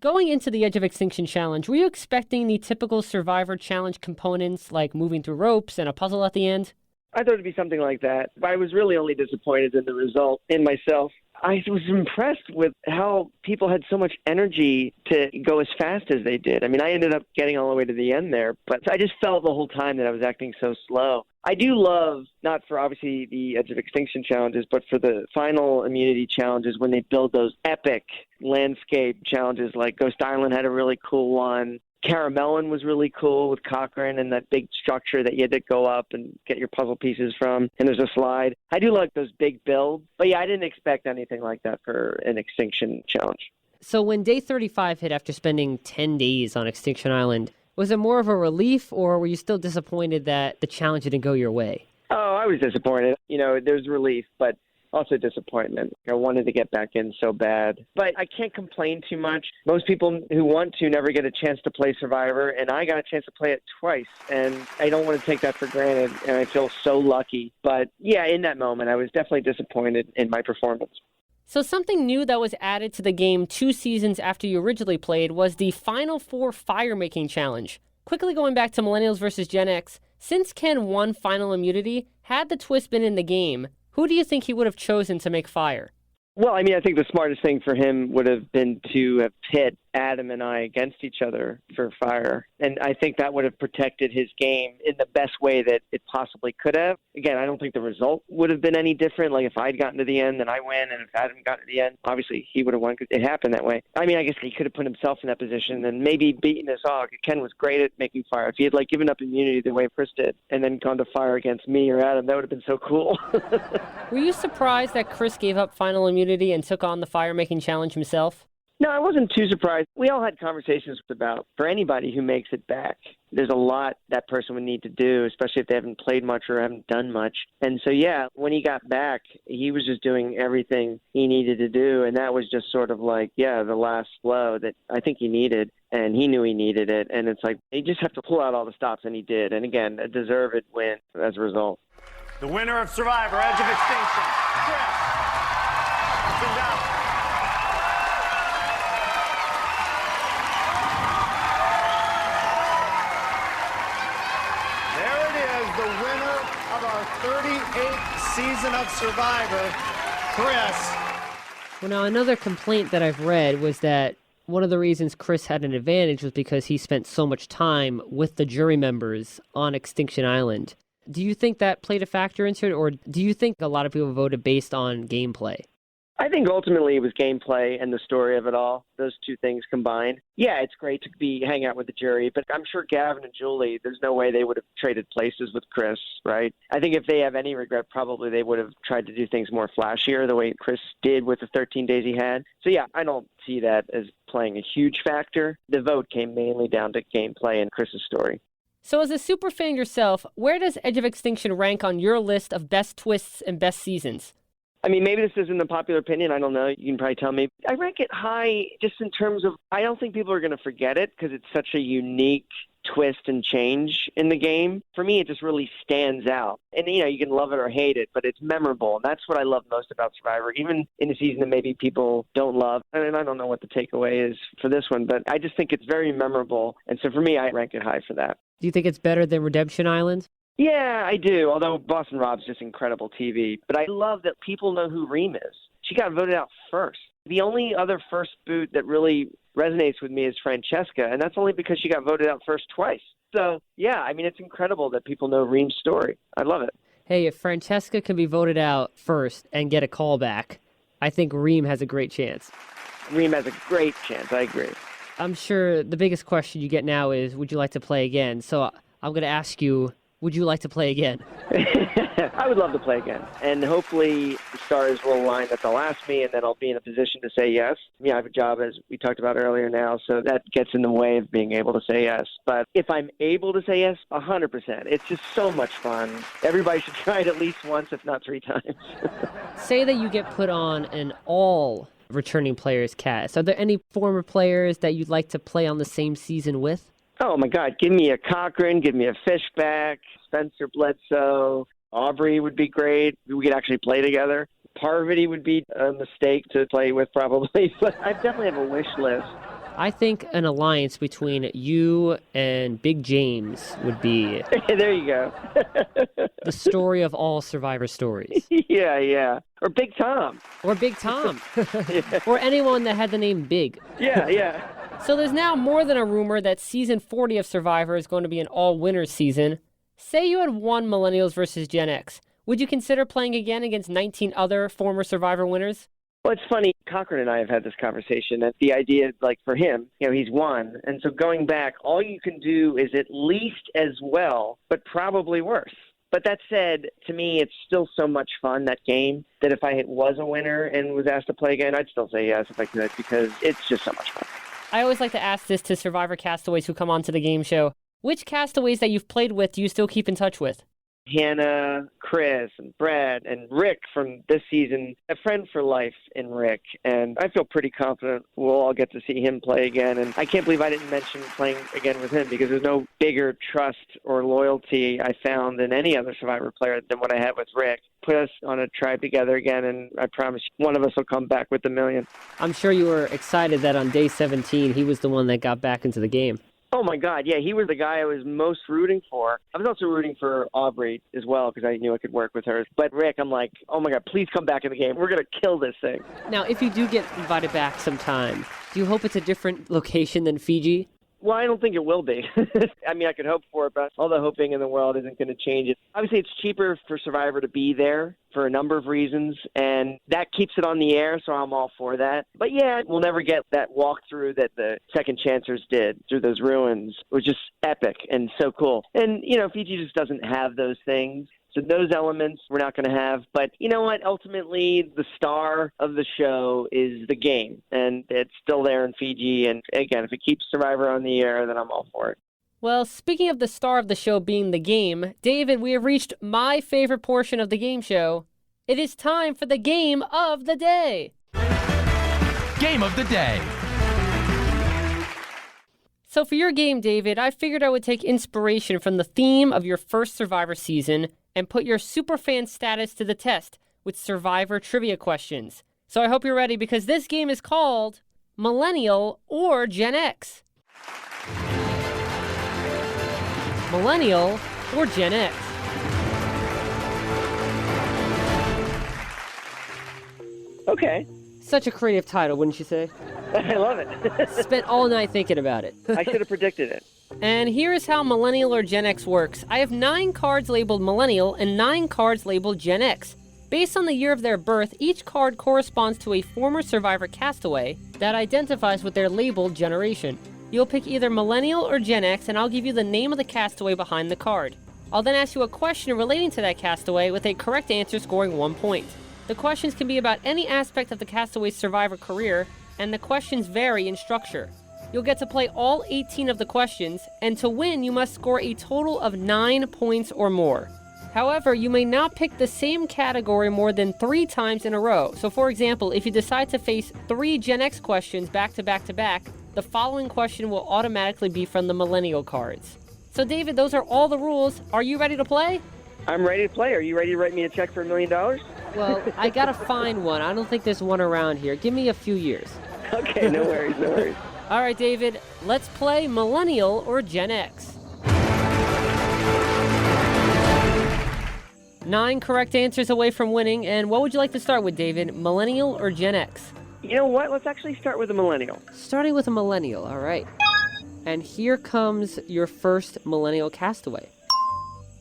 Going into the Edge of Extinction Challenge, were you expecting the typical Survivor Challenge components like moving through ropes and a puzzle at the end? I thought it'd be something like that. I was really only disappointed in the result, in myself. I was impressed with how people had so much energy to go as fast as they did. I ended up getting all the way to the end there, but I just felt the whole time that I was acting so slow. I do love, not for obviously the Edge of Extinction challenges, but for the final immunity challenges when they build those epic landscape challenges, like Ghost Island had a really cool one. Caramelon was really cool with Cochrane and that big structure that you had to go up and get your puzzle pieces from, and there's a slide. I do like those big builds, but yeah, I didn't expect anything like that for an Extinction challenge. So when day 35 hit after spending 10 days on Extinction Island, was it more of a relief, or were you still disappointed that the challenge didn't go your way? Oh, I was disappointed. There's relief, but also disappointment. I wanted to get back in so bad. But I can't complain too much. Most people who want to never get a chance to play Survivor, and I got a chance to play it twice, and I don't want to take that for granted, and I feel so lucky. But yeah, in that moment, I was definitely disappointed in my performance. So something new that was added to the game 2 seasons after you originally played was the Final 4 Fire-Making Challenge. Quickly going back to Millennials versus Gen X, since Ken won Final Immunity, had the twist been in the game, who do you think he would have chosen to make fire? Well, I think the smartest thing for him would have been to have pit Adam and I against each other for fire. And I think that would have protected his game in the best way that it possibly could have. Again, I don't think the result would have been any different. Like if I'd gotten to the end, then I win. And if Adam got to the end, obviously he would have won because it happened that way. I guess he could have put himself in that position and maybe beaten us all. Ken was great at making fire. If he had given up immunity the way Chris did and then gone to fire against me or Adam, that would have been so cool. Were you surprised that Chris gave up final immunity and took on the fire-making challenge himself? No, I wasn't too surprised. We all had conversations about, for anybody who makes it back, there's a lot that person would need to do, especially if they haven't played much or haven't done much. And so, yeah, when he got back, he was just doing everything he needed to do. And that was just sort of like, yeah, the last blow that I think he needed. And he knew he needed it. And it's like, he just have to pull out all the stops, and he did. And again, a deserved win as a result. The winner of Survivor, Edge of Extinction, Chris. The winner of our 38th season of Survivor, Chris. Well, now, another complaint that I've read was that one of the reasons Chris had an advantage was because he spent so much time with the jury members on Extinction Island. Do you think that played a factor into it, or do you think a lot of people voted based on gameplay? I think ultimately it was gameplay and the story of it all, those two things combined. Yeah, it's great to hang out with the jury, but I'm sure Gavin and Julie, there's no way they would have traded places with Chris, right? I think if they have any regret, probably they would have tried to do things more flashier the way Chris did with the 13 days he had. So yeah, I don't see that as playing a huge factor. The vote came mainly down to gameplay and Chris's story. So as a superfan yourself, where does Edge of Extinction rank on your list of best twists and best seasons? I mean, maybe this isn't the popular opinion. I don't know. You can probably tell me. I rank it high just in terms of, I don't think people are going to forget it because it's such a unique twist and change in the game. For me, it just really stands out. And, you can love it or hate it, but it's memorable. And that's what I love most about Survivor, even in a season that maybe people don't love. And I don't know what the takeaway is for this one, but I just think it's very memorable. And so for me, I rank it high for that. Do you think it's better than Redemption Island? Yeah, I do, although Boston Rob's just incredible TV. But I love that people know who Reem is. She got voted out first. The only other first boot that really resonates with me is Francesca, and that's only because she got voted out first twice. So, yeah, I mean, it's incredible that people know Reem's story. I love it. Hey, if Francesca can be voted out first and get a call back, I think Reem has a great chance. Reem has a great chance. I agree. I'm sure the biggest question you get now is, would you like to play again? So I'm going to ask you, would you like to play again? I would love to play again. And hopefully the stars will align that they'll ask me, and then I'll be in a position to say yes. I have a job, as we talked about earlier now, so that gets in the way of being able to say yes. But if I'm able to say yes, 100%. It's just so much fun. Everybody should try it at least once, if not 3 times. Say that you get put on an all returning players cast. Are there any former players that you'd like to play on the same season with? Oh, my God. Give me a Cochran. Give me a Fishback. Spencer Bledsoe. Aubrey would be great. We could actually play together. Parvati would be a mistake to play with probably. But I definitely have a wish list. I think an alliance between you and Big James would be... There you go. the story of all Survivor stories. Yeah. Or Big Tom. Or Big Tom. Or anyone that had the name Big. Yeah. So there's now more than a rumor that season 40 of Survivor is going to be an all-winners season. Say you had won Millennials versus Gen X. Would you consider playing again against 19 other former Survivor winners? Well, it's funny. Cochran and I have had this conversation that the idea, like for him, he's won. And so going back, all you can do is at least as well, but probably worse. But that said, to me, it's still so much fun, that game, that if I was a winner and was asked to play again, I'd still say yes if I could, because it's just so much fun. I always like to ask this to Survivor castaways who come onto the game show. Which castaways that you've played with do you still keep in touch with? Hannah, Chris, and Brad, and Rick from this season, a friend for life in Rick. And I feel pretty confident we'll all get to see him play again. And I can't believe I didn't mention playing again with him, because there's no bigger trust or loyalty I found in any other Survivor player than what I had with Rick. Put us on a tribe together again, and I promise you, one of us will come back with the million. I'm sure you were excited that on day 17, he was the one that got back into the game. Oh, my God. Yeah, he was the guy I was most rooting for. I was also rooting for Aubrey as well, because I knew I could work with her. But Rick, I'm like, oh, my God, please come back in the game. We're going to kill this thing. Now, if you do get invited back sometime, do you hope it's a different location than Fiji? Well, I don't think it will be. I mean, I could hope for it, but all the hoping in the world isn't going to change it. Obviously, it's cheaper for Survivor to be there for a number of reasons, and that keeps it on the air, so I'm all for that. But yeah, we'll never get that walkthrough that the Second Chancers did through those ruins. It was just epic and so cool. And, Fiji just doesn't have those things. So those elements we're not going to have. But you know what? Ultimately, the star of the show is the game. And it's still there in Fiji. And again, if it keeps Survivor on the air, then I'm all for it. Well, speaking of the star of the show being the game, David, we have reached my favorite portion of the game show. It is time for the game of the day. Game of the day. So for your game, David, I figured I would take inspiration from the theme of your first Survivor season and put your superfan status to the test with Survivor trivia questions. So I hope you're ready because this game is called Millennial or Gen X. Millennial or Gen X. Okay. Such a creative title, wouldn't you say? I love it. Spent all night thinking about it. I should have predicted it. And here is how Millennial or Gen X works. I have 9 cards labeled Millennial and 9 cards labeled Gen X. Based on the year of their birth, each card corresponds to a former Survivor castaway that identifies with their labeled generation. You'll pick either Millennial or Gen X, and I'll give you the name of the castaway behind the card. I'll then ask you a question relating to that castaway with a correct answer scoring 1 point. The questions can be about any aspect of the castaway's Survivor career, and the questions vary in structure. You'll get to play all 18 of the questions, and to win, you must score a total of 9 points or more. However, you may not pick the same category more than 3 times in a row. So for example, if you decide to face 3 Gen X questions back to back to back, the following question will automatically be from the Millennial cards. So David, those are all the rules. Are you ready to play? I'm ready to play. Are you ready to write me a check for $1 million? Well, I gotta find one. I don't think there's one around here. Give me a few years. Okay, no worries, no worries. All right, David, let's play Millennial or Gen X. 9 correct answers away from winning, and what would you like to start with, David? Millennial or Gen X? You know what? Let's actually start with a Millennial. Starting with a Millennial, all right. And here comes your first Millennial castaway.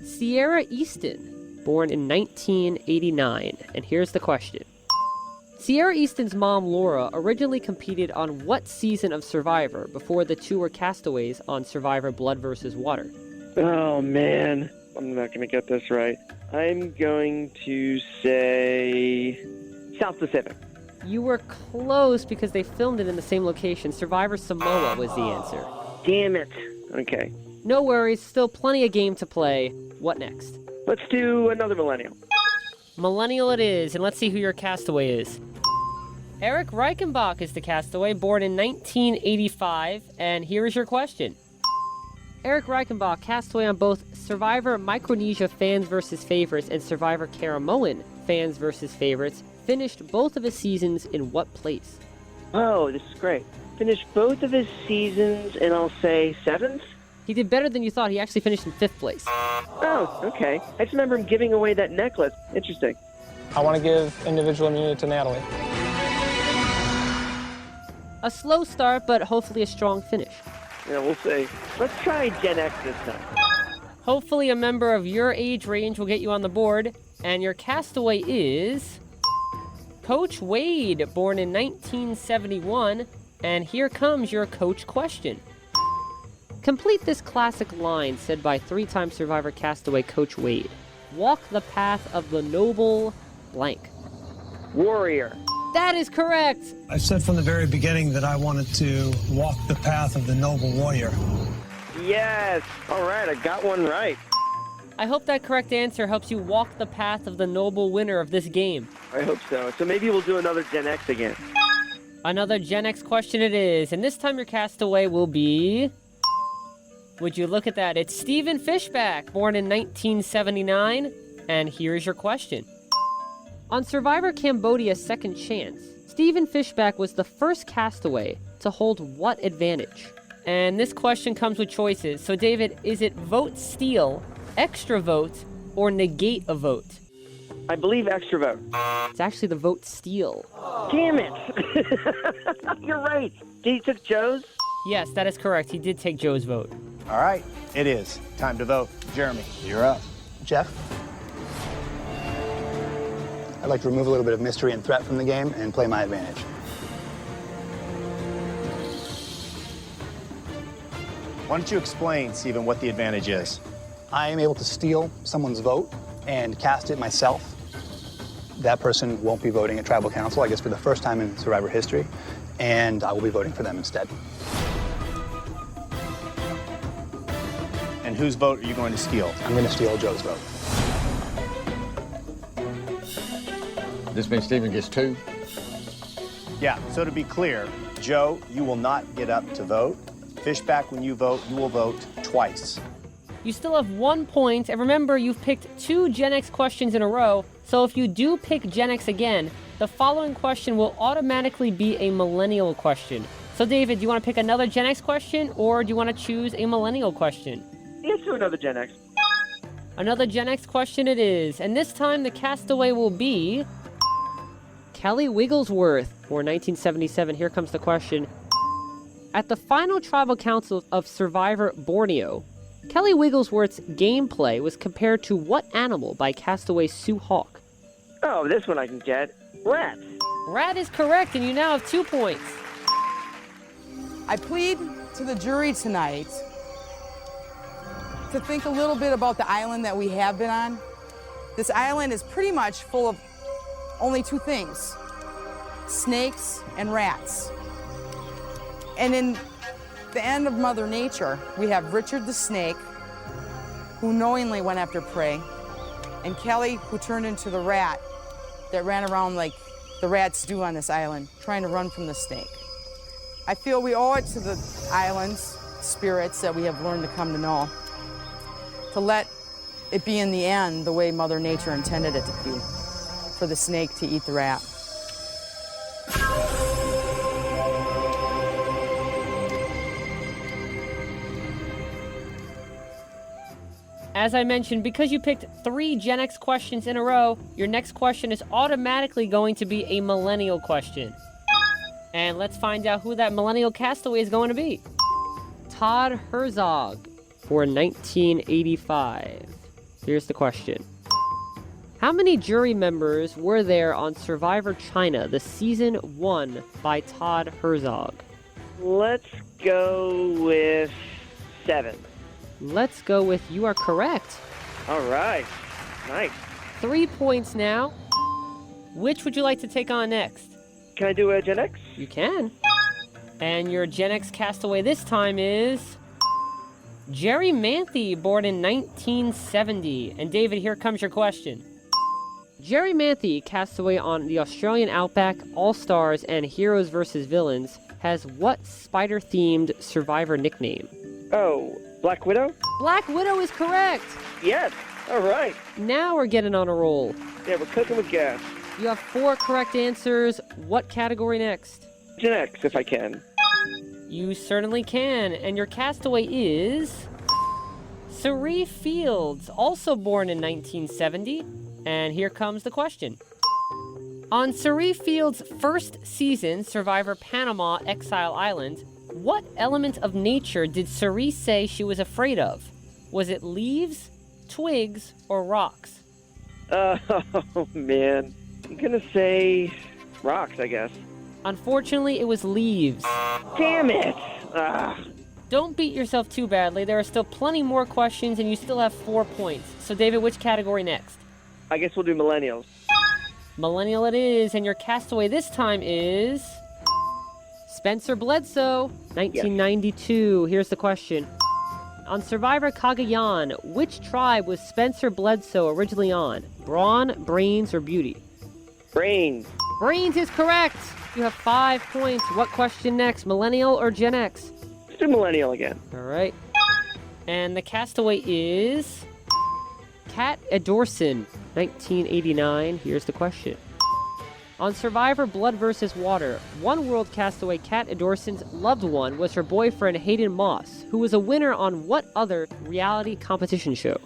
Sierra Easton, born in 1989, and here's the question. Sierra Easton's mom, Laura, originally competed on what season of Survivor before the two were castaways on Survivor Blood vs. Water? Oh, man. I'm not going to get this right. I'm going to say South Pacific. You were close because they filmed it in the same location. Survivor Samoa was the answer. Damn it. Okay. No worries, still plenty of game to play. What next? Let's do another Millennial. Millennial it is, and let's see who your castaway is. Eric Reichenbach is the castaway, born in 1985, and here is your question. Eric Reichenbach, castaway on both Survivor Micronesia Fans vs. Favorites and Survivor Karamoan Fans vs. Favorites, finished both of his seasons in what place? Oh, this is great. Finished both of his seasons, and I'll say 7th? He did better than you thought. He actually finished in 5th place. Oh, okay. I just remember him giving away that necklace. Interesting. I want to give individual immunity to Natalie. A slow start, but hopefully a strong finish. Yeah, we'll see. Let's try Gen X this time. Hopefully a member of your age range will get you on the board. And your castaway is Coach Wade, born in 1971. And here comes your coach question. Complete this classic line said by 3-time Survivor castaway Coach Wade. Walk the path of the noble blank. Warrior. That is correct. I said from the very beginning that I wanted to walk the path of the noble warrior. Yes. All right, I got one right. I hope that correct answer helps you walk the path of the noble winner of this game. I hope so. So maybe we'll do another Gen X again. Another Gen X question it is, and this time your castaway will be... Would you look at that? It's Stephen Fishback, born in 1979, and here's your question. On Survivor Cambodia's Second Chance, Stephen Fishback was the first castaway to hold what advantage? And this question comes with choices. So David, is it vote steal, extra vote, or negate a vote? I believe extra vote. It's actually the vote steal. Damn it. You're right. He took Joe's? Yes, that is correct. He did take Joe's vote. All right, it is time to vote. Jeremy, you're up. Jeff? I'd like to remove a little bit of mystery and threat from the game and play my advantage. Why don't you explain, Stephen, what the advantage is? I am able to steal someone's vote and cast it myself, that person won't be voting at Tribal Council, I guess for the first time in Survivor history, and I will be voting for them instead. And whose vote are you going to steal? I'm going to steal Joe's vote. This means Steven gets 2? Yeah, so to be clear, Joe, you will not get up to vote. Fishback, when you vote, you will vote twice. You still have 1 point, and remember, you've picked 2 Gen X questions in a row, so if you do pick Gen X again, the following question will automatically be a Millennial question. So David, do you want to pick another Gen X question, or do you want to choose a Millennial question? Let's do another Gen X. Another Gen X question it is, and this time the castaway will be Kelly Wigglesworth. For 1977, here comes the question. At the final Tribal Council of Survivor Borneo, Kelly Wigglesworth's gameplay was compared to what animal by castaway Sue Hawk? Oh, this one I can get. Rat. Rat is correct, and you now have 2 points. I plead to the jury tonight to think a little bit about the island that we have been on. This island is pretty much full of only 2 things: snakes and rats. And in the end of Mother Nature, we have Richard the snake, who knowingly went after prey, and Kelly, who turned into the rat that ran around like the rats do on this island, trying to run from the snake. I feel we owe it to the island's spirits that we have learned to come to know, to let it be in the end the way Mother Nature intended it to be, for the snake to eat the rat. As I mentioned, because you picked 3 Gen X questions in a row, your next question is automatically going to be a Millennial question. And let's find out who that Millennial castaway is going to be. Todd Herzog for 1985. Here's the question. How many jury members were there on Survivor China, the season 1 by Todd Herzog? Let's go with 7. Let's go with you are correct. All right. Nice. 3 points now. Which would you like to take on next? Can I do a Gen X? You can. And your Gen X castaway this time is Jerry Manthe, born in 1970. And David, here comes your question. Jerry Manthe, castaway on the Australian Outback, All-Stars, and Heroes vs. Villains, has what spider-themed Survivor nickname? Oh, Black Widow? Black Widow is correct! Yes. All right. Now we're getting on a roll. Yeah, we're cooking with gas. You have 4 correct answers. What category next? Gen X, if I can. You certainly can. And your castaway is Cerie Fields, also born in 1970. And here comes the question. On Cerie Fields' first season, Survivor Panama Exile Island, what element of nature did Cerie say she was afraid of? Was it leaves, twigs, or rocks? Oh, man. I'm going to say rocks, I guess. Unfortunately, it was leaves. Damn it! Don't beat yourself too badly. There are still plenty more questions, and you still have 4 points. So, David, which category next? I guess we'll do Millennials. Millennial it is, and your castaway this time is Spencer Bledsoe, 1992. Yes. Here's the question. On Survivor Cagayan, which tribe was Spencer Bledsoe originally on? Brawn, Brains, or Beauty? Brains. Brains is correct. You have 5 points. What question next, Millennial or Gen X? Let's do Millennial again. All right. And the castaway is Kat Edorson, 1989. Here's the question. On Survivor Blood vs. Water, One World castaway Kat Edorson's loved one was her boyfriend Hayden Moss, who was a winner on what other reality competition show?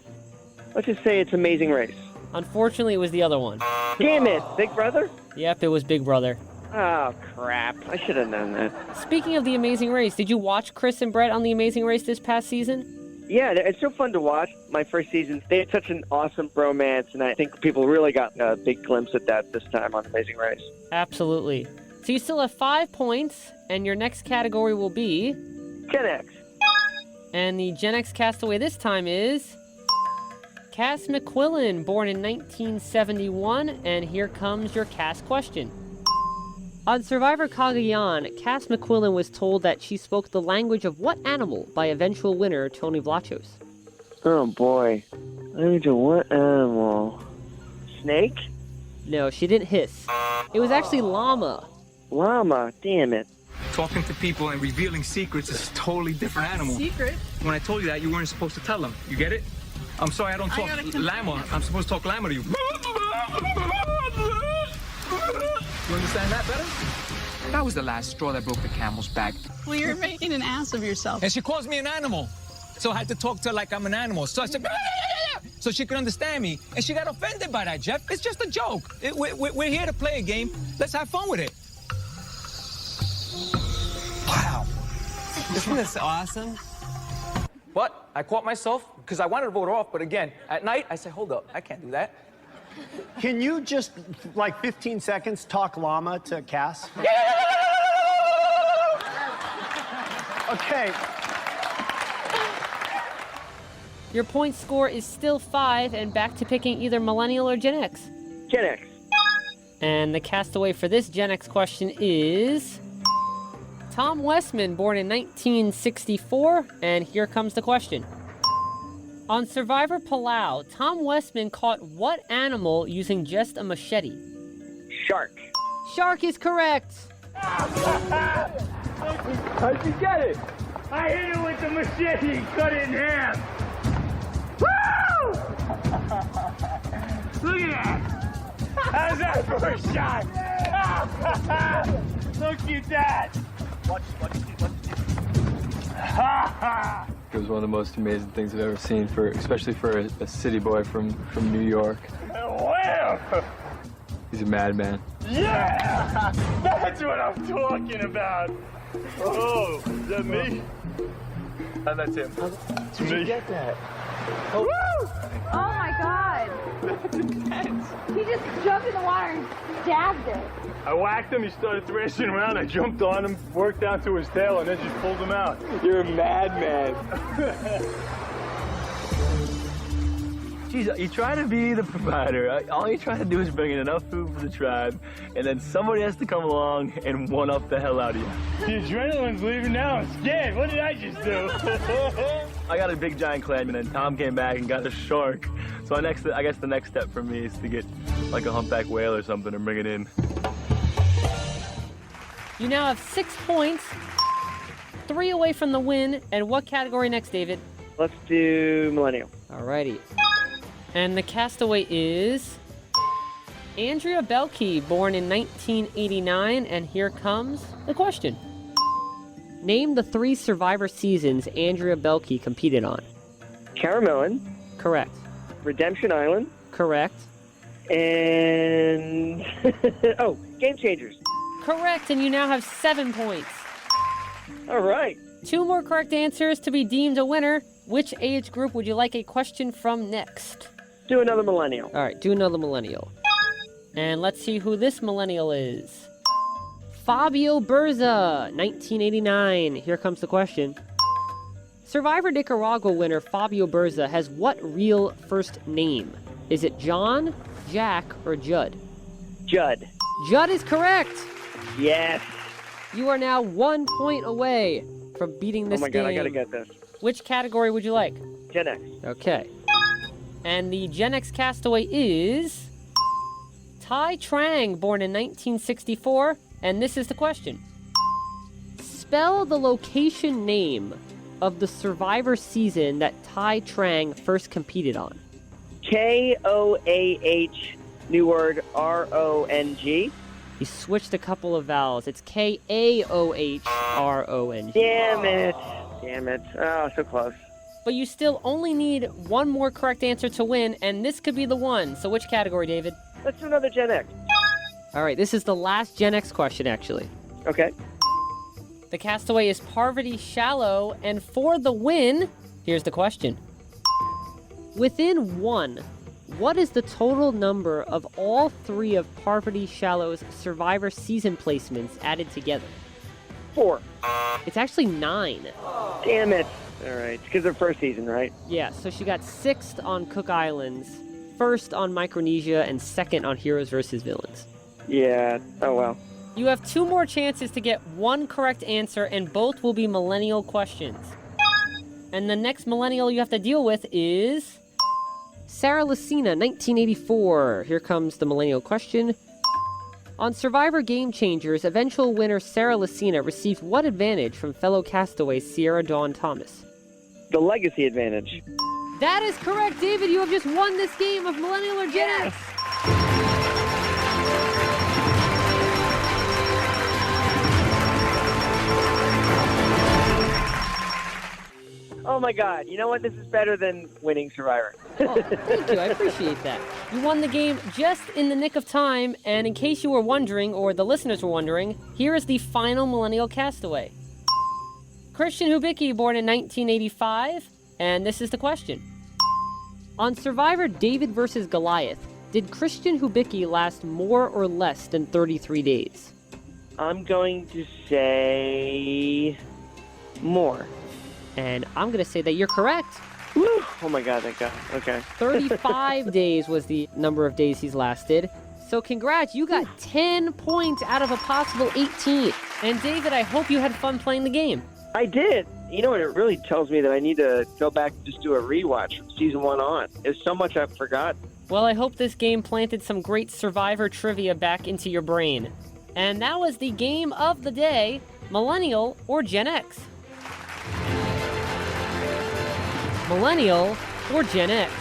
Let's just say it's Amazing Race. Unfortunately, it was the other one. Damn it! Big Brother? Yep, it was Big Brother. Oh, crap. I should have known that. Speaking of The Amazing Race, did you watch Chris and Brett on The Amazing Race this past season? Yeah, it's so fun to watch. My first season, they had such an awesome bromance, and I think people really got a big glimpse at that this time on Amazing Race. Absolutely. So you still have 5 points, and your next category will be Gen X. And the Gen X castaway this time is Cass McQuillan, born in 1971, and here comes your Cass question. On Survivor Cagayan, Cass McQuillan was told that she spoke the language of what animal by eventual winner Tony Vlachos? Oh, boy. Language of what animal? Snake? No, she didn't hiss. It was actually llama. Llama, damn it. Talking to people and revealing secrets is a totally different animal. Secret? When I told you that, you weren't supposed to tell them. You get it? I'm sorry, I don't talk llama. I'm supposed to talk llama to you. You understand that better? That was the last straw that broke the camel's back. Well, you're making an ass of yourself. And she calls me an animal. So I had to talk to her like I'm an animal. So I said, so she could understand me. And she got offended by that, Jeff. It's just a joke. We're here to play a game. Let's have fun with it. Wow. Isn't this awesome? But I caught myself because I wanted to vote her off. But again, at night, I said, hold up, I can't do that. Can you just, like 15 seconds, talk llama to Cass? Okay. Your point score is still 5, and back to picking either Millennial or Gen X. Gen X. And the castaway for this Gen X question is Tom Westman, born in 1964, and here comes the question. On Survivor Palau, Tom Westman caught what animal using just a machete? Shark. Shark is correct. How'd you get it? I hit it with the machete and cut it in half. Woo! Look at that. How's that for a shot? Look at that. Watch. It was one of the most amazing things I've ever seen, especially for a city boy from New York. Wham! He's a madman. Yeah! That's what I'm talking about. Oh, is that me? And that's him. Did you get that? Oh. Woo! Oh my God. That's intense. He just jumped in the water and stabbed it. I whacked him, he started thrashing around, I jumped on him, worked down to his tail, and then just pulled him out. You're a madman. Jeez, you try to be the provider. All you try to do is bring in enough food for the tribe, and then somebody has to come along and one-up the hell out of you. The adrenaline's leaving now, I'm scared. What did I just do? I got a big giant clam, and then Tom came back and got a shark. So I guess the next step for me is to get like a humpback whale or something and bring it in. You now have 6 points, 3 away from the win. And what category next, David? Let's do Millennial. Alrighty. And the castaway is Andrea Belkey, born in 1989. And here comes the question. Name the 3 Survivor seasons Andrea Belkey competed on. Caramelon. Correct. Redemption Island. Correct. And... oh, Game Changers. Correct, and you now have 7 points. All right. 2 more correct answers to be deemed a winner. Which age group would you like a question from next? Do another Millennial. All right, do another Millennial. And let's see who this Millennial is. Fabio Berza, 1989. Here comes the question. Survivor Nicaragua winner Fabio Berza has what real first name? Is it John, Jack, or Judd? Judd. Judd is correct. Yes. You are now 1 point away from beating this game. Oh my God, I gotta get this. Which category would you like? Gen X. Okay. And the Gen X castaway is Tai Trang, born in 1964. And this is the question. Spell the location name of the Survivor season that Tai Trang first competed on. K-O-A-H, new word, R-O-N-G. You switched a couple of vowels. It's K-A-O-H-R-O-N-G. Damn it. Oh, so close. But you still only need 1 more correct answer to win, and this could be the one. So which category, David? Let's do another Gen X. All right, this is the last Gen X question, actually. Okay. The castaway is Parvati Shallow, and for the win, here's the question. Within 1, what is the total number of all 3 of Parvati Shallow's Survivor season placements added together? 4. It's actually 9. Damn it. All right. Because of first season, right? Yeah, so she got 6th on Cook Islands, 1st on Micronesia, and 2nd on Heroes vs. Villains. Yeah. Oh, well. You have 2 more chances to get 1 correct answer, and both will be millennial questions. And the next millennial you have to deal with is Sarah Lucina, 1984. Here comes the millennial question. On Survivor Game Changers, eventual winner Sarah Lucina received what advantage from fellow castaway Sierra Dawn Thomas? The legacy advantage. That is correct, David. You have just won this game of Millennial or Gen X. Oh my God! You know what? This is better than winning Survivor. Oh, thank you. I appreciate that. You won the game just in the nick of time, and in case you were wondering, or the listeners were wondering, here is the final Millennial castaway. Christian Hubicki, born in 1985, and this is the question. On Survivor David vs. Goliath, did Christian Hubicki last more or less than 33 days? I'm going to say more. And I'm going to say that you're correct. Woo! Oh my God, thank God. Okay. 35 days was the number of days he's lasted. So congrats, you got 10 points out of a possible 18. And David, I hope you had fun playing the game. I did. You know what? It really tells me that I need to go back and just do a rewatch from season 1 on. There's so much I've forgotten. Well, I hope this game planted some great Survivor trivia back into your brain. And that was the game of the day, Millennial or Gen X. Millennial or Gen X?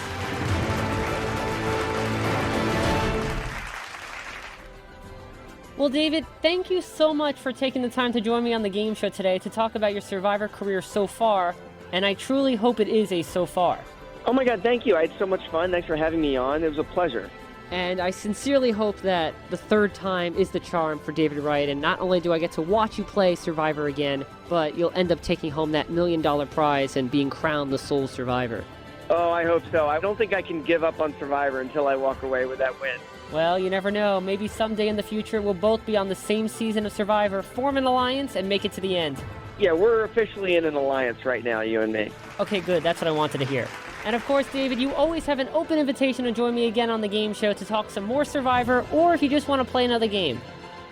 Well, David, thank you so much for taking the time to join me on the game show today to talk about your Survivor career so far, and I truly hope it is a so far. Oh my God, thank you. I had so much fun. Thanks for having me on. It was a pleasure. And I sincerely hope that the third time is the charm for David Wright, and not only do I get to watch you play Survivor again, but you'll end up taking home that $1 million prize and being crowned the sole survivor. Oh, I hope so. I don't think I can give up on Survivor until I walk away with that win. Well, you never know. Maybe someday in the future we'll both be on the same season of Survivor, form an alliance, and make it to the end. Yeah, we're officially in an alliance right now, you and me. Okay, good. That's what I wanted to hear. And of course, David, you always have an open invitation to join me again on the game show to talk some more Survivor, or if you just want to play another game.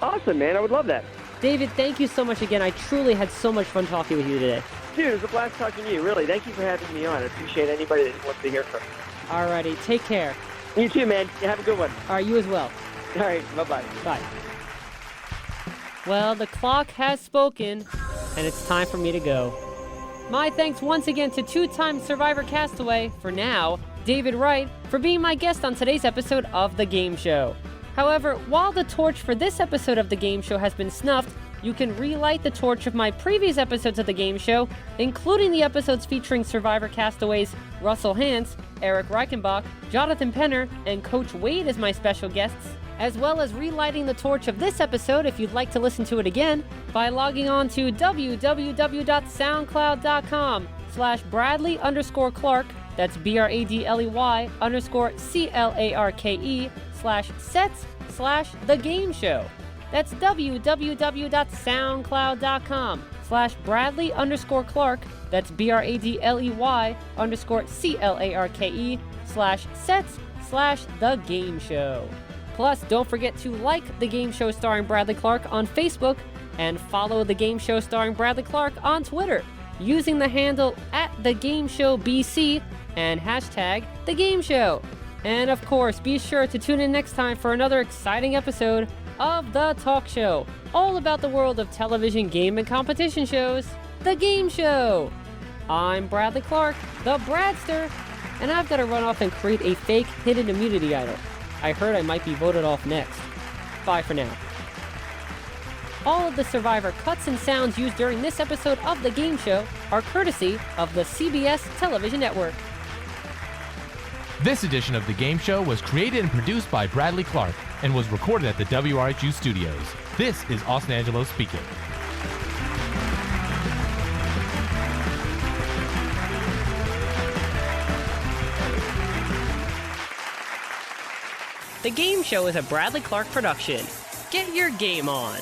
Awesome, man. I would love that. David, thank you so much again. I truly had so much fun talking with you today. Dude, it was a blast talking to you, really. Thank you for having me on. I appreciate anybody that wants to hear from me. Alrighty, take care. You too, man. Have a good one. All right, you as well. All right, bye-bye. Bye. Well, the clock has spoken, and it's time for me to go. My thanks once again to 2-time Survivor castaway, for now, David Wright, for being my guest on today's episode of The Game Show. However, while the torch for this episode of The Game Show has been snuffed, you can relight the torch of my previous episodes of The Game Show, including the episodes featuring Survivor castaways Russell Hantz, Eric Reichenbach, Jonathan Penner, and Coach Wade as my special guests, as well as relighting the torch of this episode if you'd like to listen to it again by logging on to www.soundcloud.com/Bradley_Clarke, that's BRADLEY_CLARKE/sets/The Game Show. That's www.soundcloud.com/Bradley_Clarke, that's BRADLEY_CLARKE/sets/The Game Show. Plus, don't forget to like The Game Show starring Bradley Clarke on Facebook and follow The Game Show starring Bradley Clarke on Twitter using the handle @TheGameShowBC and #TheGameShow. And of course, be sure to tune in next time for another exciting episode of The Talk Show, all about the world of television game and competition shows, The Game Show. I'm Bradley Clarke, the Bradster, and I've got to run off and create a fake hidden immunity idol. I heard I might be voted off next. Bye for now. All of the Survivor cuts and sounds used during this episode of The Game Show are courtesy of the CBS Television Network. This edition of The Game Show was created and produced by Bradley Clarke and was recorded at the WRHU studios. This is Austin Angelo speaking. The Game Show is a Bradley Clarke production. Get your game on.